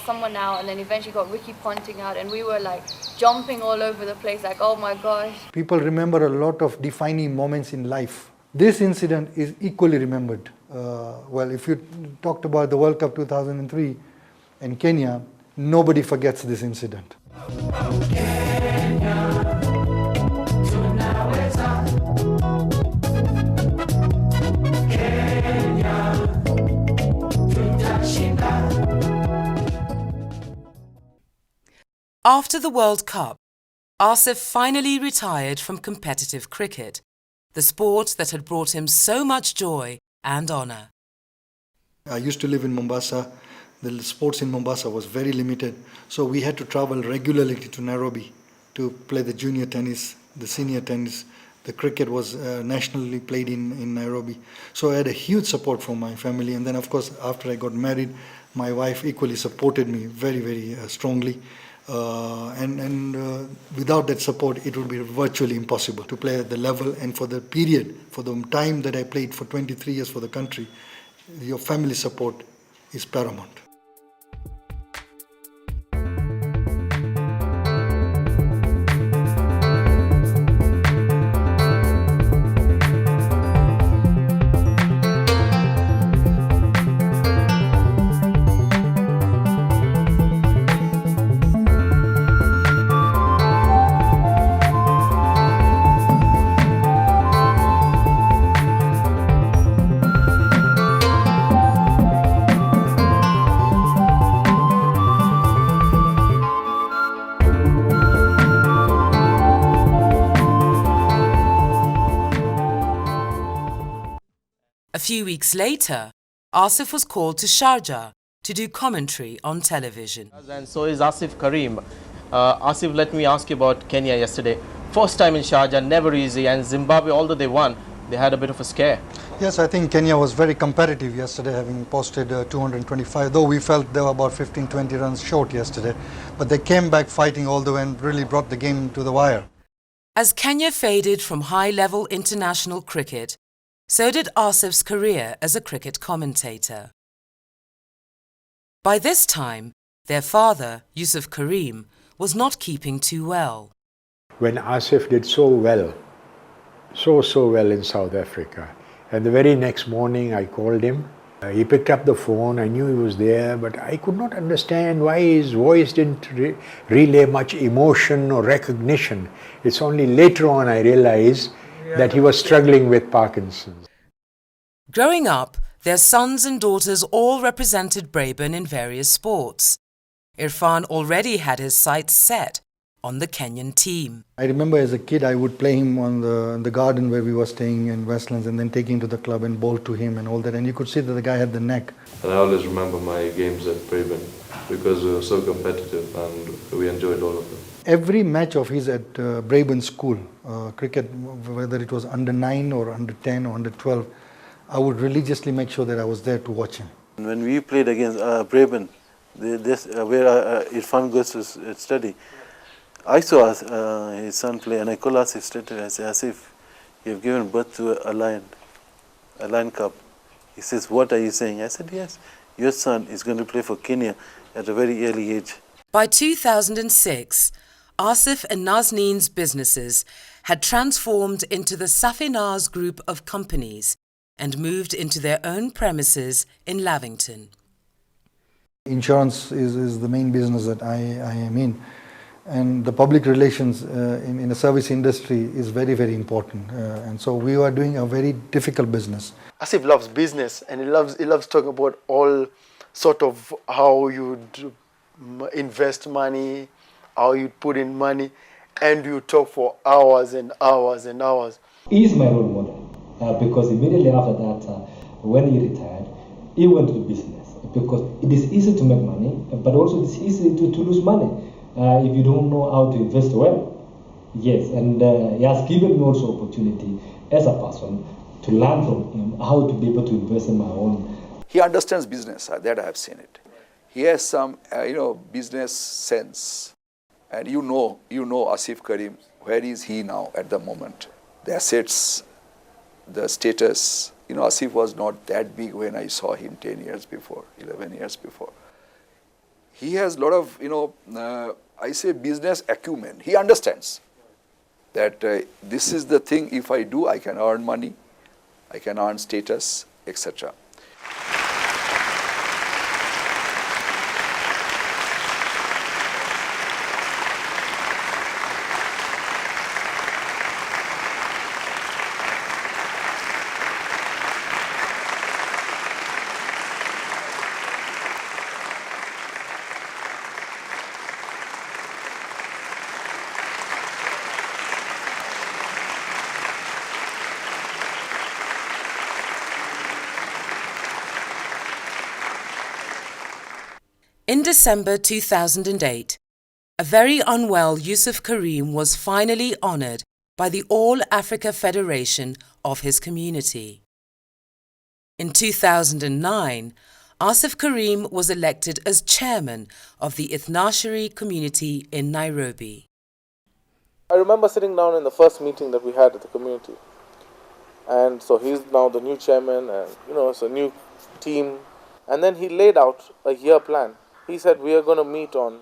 someone out and then eventually got Ricky Ponting out and we were like jumping all over the place like, oh my gosh. People remember a lot of defining moments in life. This incident is equally remembered. Well, if you talked about the World Cup 2003 in Kenya, nobody forgets this incident. After the World Cup, Asif finally retired from competitive cricket, the sport that had brought him so much joy and honour. I used to live in Mombasa. The sports in Mombasa was very limited, so we had to travel regularly to Nairobi to play the junior tennis, the senior tennis. The cricket was nationally played in Nairobi. So I had a huge support from my family, and then of course after I got married, my wife equally supported me very, very strongly. Without that support, it would be virtually impossible to play at the level and for the period, for the time that I played for 23 years for the country. Your family support is paramount. A few weeks later, Asif was called to Sharjah to do commentary on television. And so is Asif Karim. Asif, let me ask you about Kenya yesterday. First time in Sharjah, never easy, and Zimbabwe, although they won, they had a bit of a scare. Yes, I think Kenya was very competitive yesterday, having posted 225, though we felt they were about 15-20 runs short yesterday. But they came back fighting all the way and really brought the game to the wire. As Kenya faded from high-level international cricket, so did Asif's career as a cricket commentator. By this time, their father, Yusuf Karim, was not keeping too well. When Asif did so well in South Africa, and the very next morning I called him, he picked up the phone, I knew he was there, but I could not understand why his voice didn't relay much emotion or recognition. It's only later on I realized that he was struggling with Parkinson's. Growing up, their sons and daughters all represented Braeburn in various sports. Irfan already had his sights set on the Kenyan team. I remember as a kid I would play him on the garden where we were staying in Westlands and then take him to the club and bowl to him and all that, and you could see that the guy had the knack. And I always remember my games at Braeburn. because we were so competitive and we enjoyed all of them. Every match of his at Braben School, cricket, whether it was under 9 or under 10 or under 12, I would religiously make sure that I was there to watch him. When we played against Braben, where Irfan goes to study, I saw his son play, and I called Asif straight away. I said, Asif, you have given birth to a lion cub. He says, what are you saying? I said, yes, your son is going to play for Kenya at a very early age. By 2006, Asif and Nazneen's businesses had transformed into the Safinaz group of companies and moved into their own premises in Lavington. Insurance is the main business that I am in, and the public relations in the service industry is very, very important, and so we are doing a very difficult business. Asif loves business, and he loves talking about all sort of how you invest money, how you put in money, and you talk for hours and hours and hours. He is my role model because immediately after that, when he retired, he went to business because it is easy to make money, but also it is easy to lose money if you don't know how to invest well. Yes, and he has given me also opportunity as a person to learn from him how to be able to invest in my own. He understands business, that I have seen it. He has some, business sense. And you know Asif Karim, where is he now at the moment? The assets, the status. Asif was not that big when I saw him 10 years before, 11 years before. He has a lot of, I say business acumen. He understands that this is the thing, if I do, I can earn money, I can earn status, etc. In December 2008, a very unwell Yusuf Karim was finally honoured by the All Africa Federation of his community. In 2009, Asif Karim was elected as chairman of the Ithnashari community in Nairobi. I remember sitting down in the first meeting that we had at the community. And so he's now the new chairman and, it's a new team. And then he laid out a year plan. He said, we are going to meet on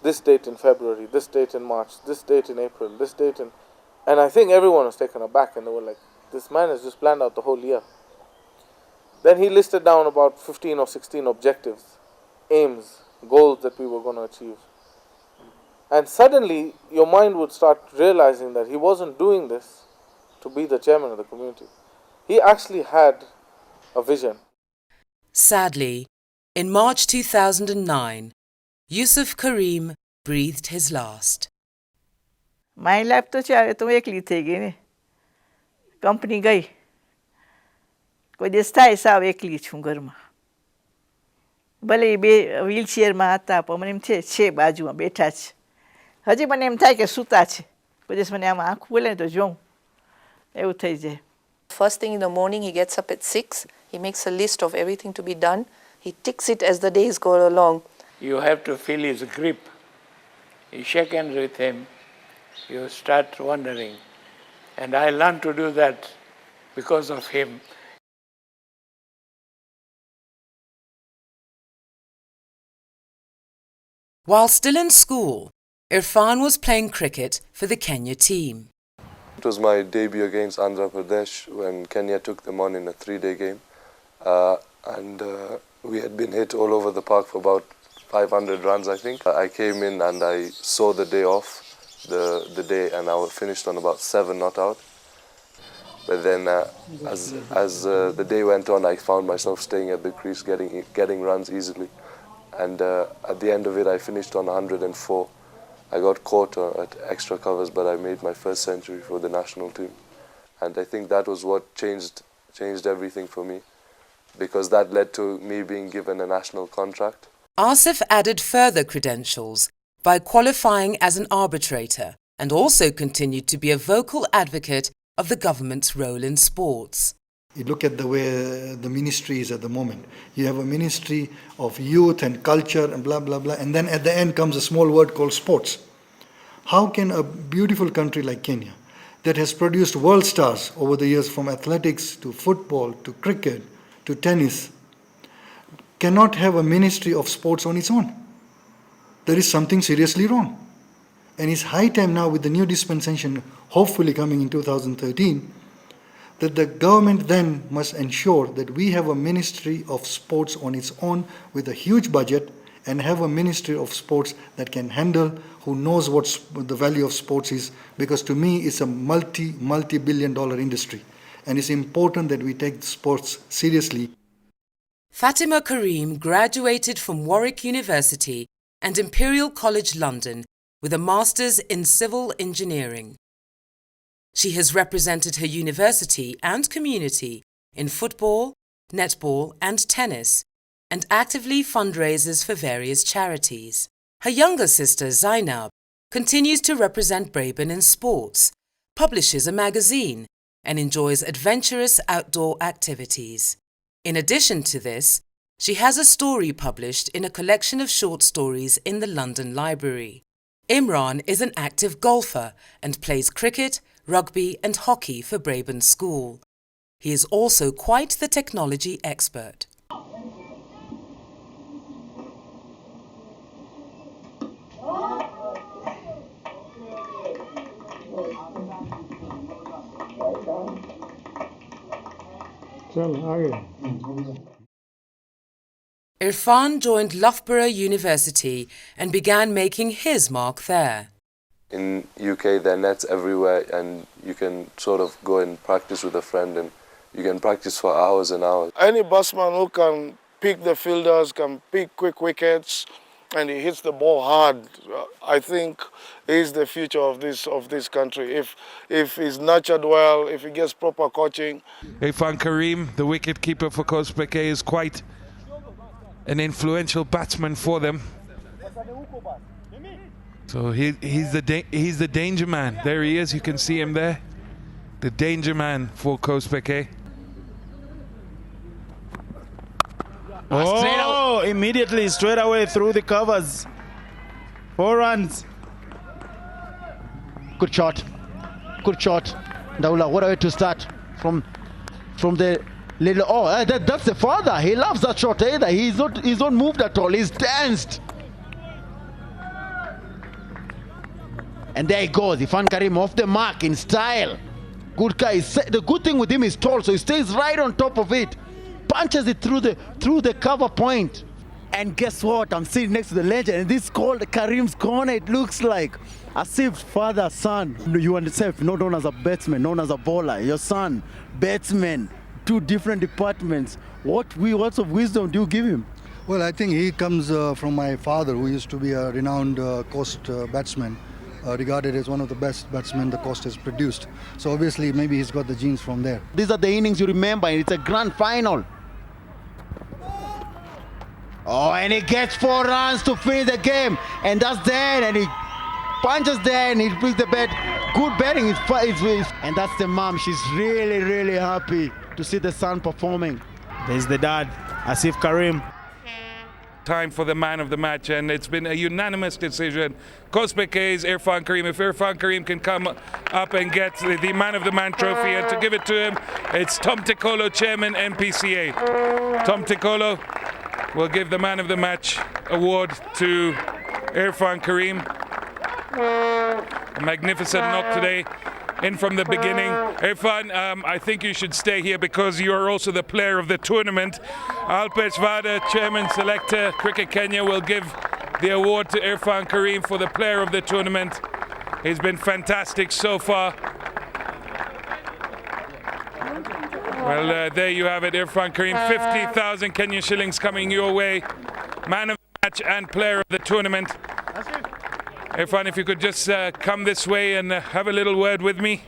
this date in February, this date in March, this date in April, this date in... And I think everyone was taken aback and they were like, this man has just planned out the whole year. Then he listed down about 15 or 16 objectives, aims, goals that we were going to achieve. And suddenly your mind would start realizing that he wasn't doing this to be the chairman of the community. He actually had a vision. Sadly, in March 2009, Yusuf Karim breathed his last. My life तो चाहे तो एकली थी गई ने company गई कोई देशता ऐसा एकली छुंगर में भले बे व्हीलचेयर में आता पर मने थे छे बाजू में बैठा छ हजी मने एम થાય કે સુતા છે કોઈ દિવસ મને આમ આંખ ખોલે તો જોઉં એવું થઈ જાય. First thing in the morning, he gets up at 6. He makes a list of everything to be done. He ticks it as the days go along. You have to feel his grip. You shake hands with him, you start wondering. And I learned to do that because of him. While still in school, Irfan was playing cricket for the Kenya team. It was my debut against Andhra Pradesh when Kenya took them on in a 3-day game. We had been hit all over the park for about 500 runs, I think. I came in and I saw the day off, the day, and I finished on about 7 not out. But then as the day went on, I found myself staying at the crease, getting runs easily. And at the end of it, I finished on 104. I got caught at extra covers, but I made my first century for the national team. And I think that was what changed everything for me, because that led to me being given a national contract. Asif added further credentials by qualifying as an arbitrator and also continued to be a vocal advocate of the government's role in sports. You look at the way the ministry is at the moment. You have a ministry of youth and culture and blah, blah, blah. And then at the end comes a small word called sports. How can a beautiful country like Kenya, that has produced world stars over the years from athletics to football to cricket to tennis, cannot have a ministry of sports on its own? There is something seriously wrong. And it's high time now, with the new dispensation hopefully coming in 2013, that the government then must ensure that we have a ministry of sports on its own with a huge budget, and have a ministry of sports that can handle, who knows what the value of sports is, because to me it's a multi-billion-dollar industry, and it's important that we take sports seriously. Fatima Karim graduated from Warwick University and Imperial College London with a Master's in Civil Engineering. She has represented her university and community in football, netball and tennis, and actively fundraises for various charities. Her younger sister Zainab continues to represent Braben in sports, publishes a magazine, and enjoys adventurous outdoor activities. In addition to this, she has a story published in a collection of short stories in the London Library. Imran is an active golfer and plays cricket, rugby and hockey for Braben School. He is also quite the technology expert. Irfan joined Loughborough University and began making his mark there. In UK, there are nets everywhere, and you can sort of go and practice with a friend, and you can practice for hours and hours. Any batsman who can pick the fielders, can pick quick wickets, and he hits the ball hard, I think is the future of this country. If he's nurtured well, if he gets proper coaching. Irfan Karim, the wicket-keeper for Kosbeke, is quite an influential batsman for them. So he's the danger man. There he is, you can see him there. The danger man for Kosbeke. Oh, immediately, straight away through the covers. 4 runs. Good shot. Good shot. Daula, what a way to start from the little. Oh, that's the father. He loves that shot either. He's not moved at all. He's danced. And there he goes. Irfan Karim off the mark in style. Good guy. The good thing with him is tall, so he stays right on top of it. Punches it through the cover point. And guess what? I'm sitting next to the legend, and this is called Karim's corner. It looks like as if father, son. You and yourself, not known as a batsman, known as a bowler. Your son, batsman, 2 different departments. What words of wisdom do you give him? Well, I think he comes from my father, who used to be a renowned coast batsman, regarded as one of the best batsmen the coast has produced. So obviously, maybe he's got the genes from there. These are the innings you remember, and it's a grand final. Oh, and he gets 4 runs to finish the game, and that's there, and he punches there, and he brings the bat. Good batting, and that's the mom. She's really, really happy to see the son performing. There's the dad, Asif Karim. Time for the man of the match, and it's been a unanimous decision. Kosbeke's Irfan Karim. If Irfan Karim can come up and get the man of the man trophy, and to give it to him, it's Tom Tikolo, chairman NPCA. Tom Tikolo will give the man of the match award to Irfan Karim. A magnificent knock today, in from the beginning. Irfan, I think you should stay here because you are also the player of the tournament. Alpesh Vada, chairman selector, Cricket Kenya, will give the award to Irfan Karim for the player of the tournament. He's been fantastic so far. Well, there you have it, Irfan Karim. 50,000 Kenyan shillings coming your way. Man of the match and player of the tournament. Irfan, if you could just come this way and have a little word with me.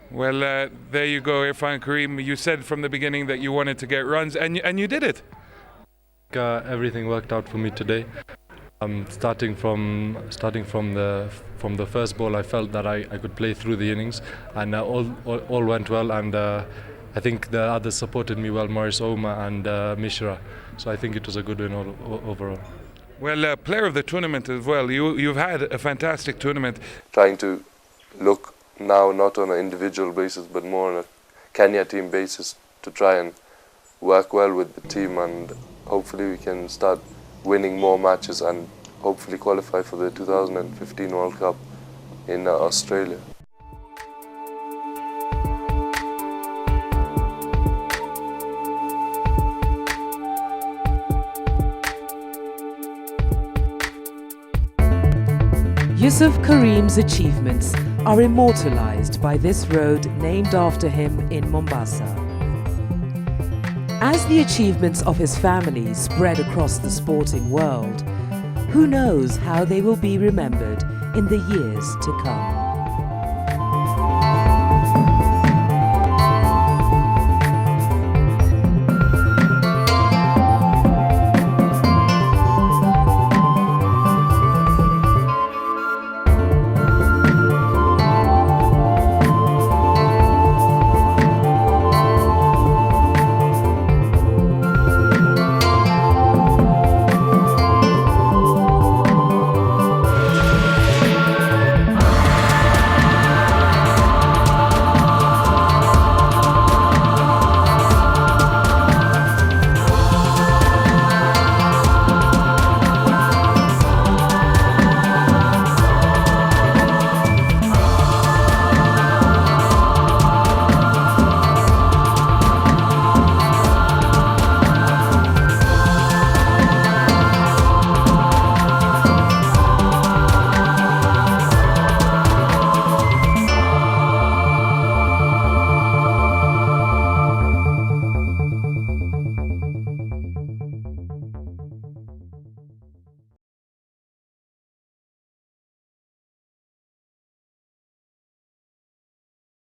Well, there you go, Irfan Karim. You said from the beginning that you wanted to get runs, and you did it. Everything worked out for me today. Starting from the first ball, I felt that I could play through the innings, and all went well. And I think the others supported me well, Maurice Ouma and Mishra. So I think it was a good win overall. Well, player of the tournament as well. You've had a fantastic tournament. Trying to look now not on an individual basis, but more on a Kenya team basis to try and work well with the team, and hopefully we can start winning more matches and hopefully qualify for the 2015 World Cup in Australia. Yusuf Karim's achievements are immortalized by this road named after him in Mombasa. As the achievements of his family spread across the sporting world, who knows how they will be remembered in the years to come.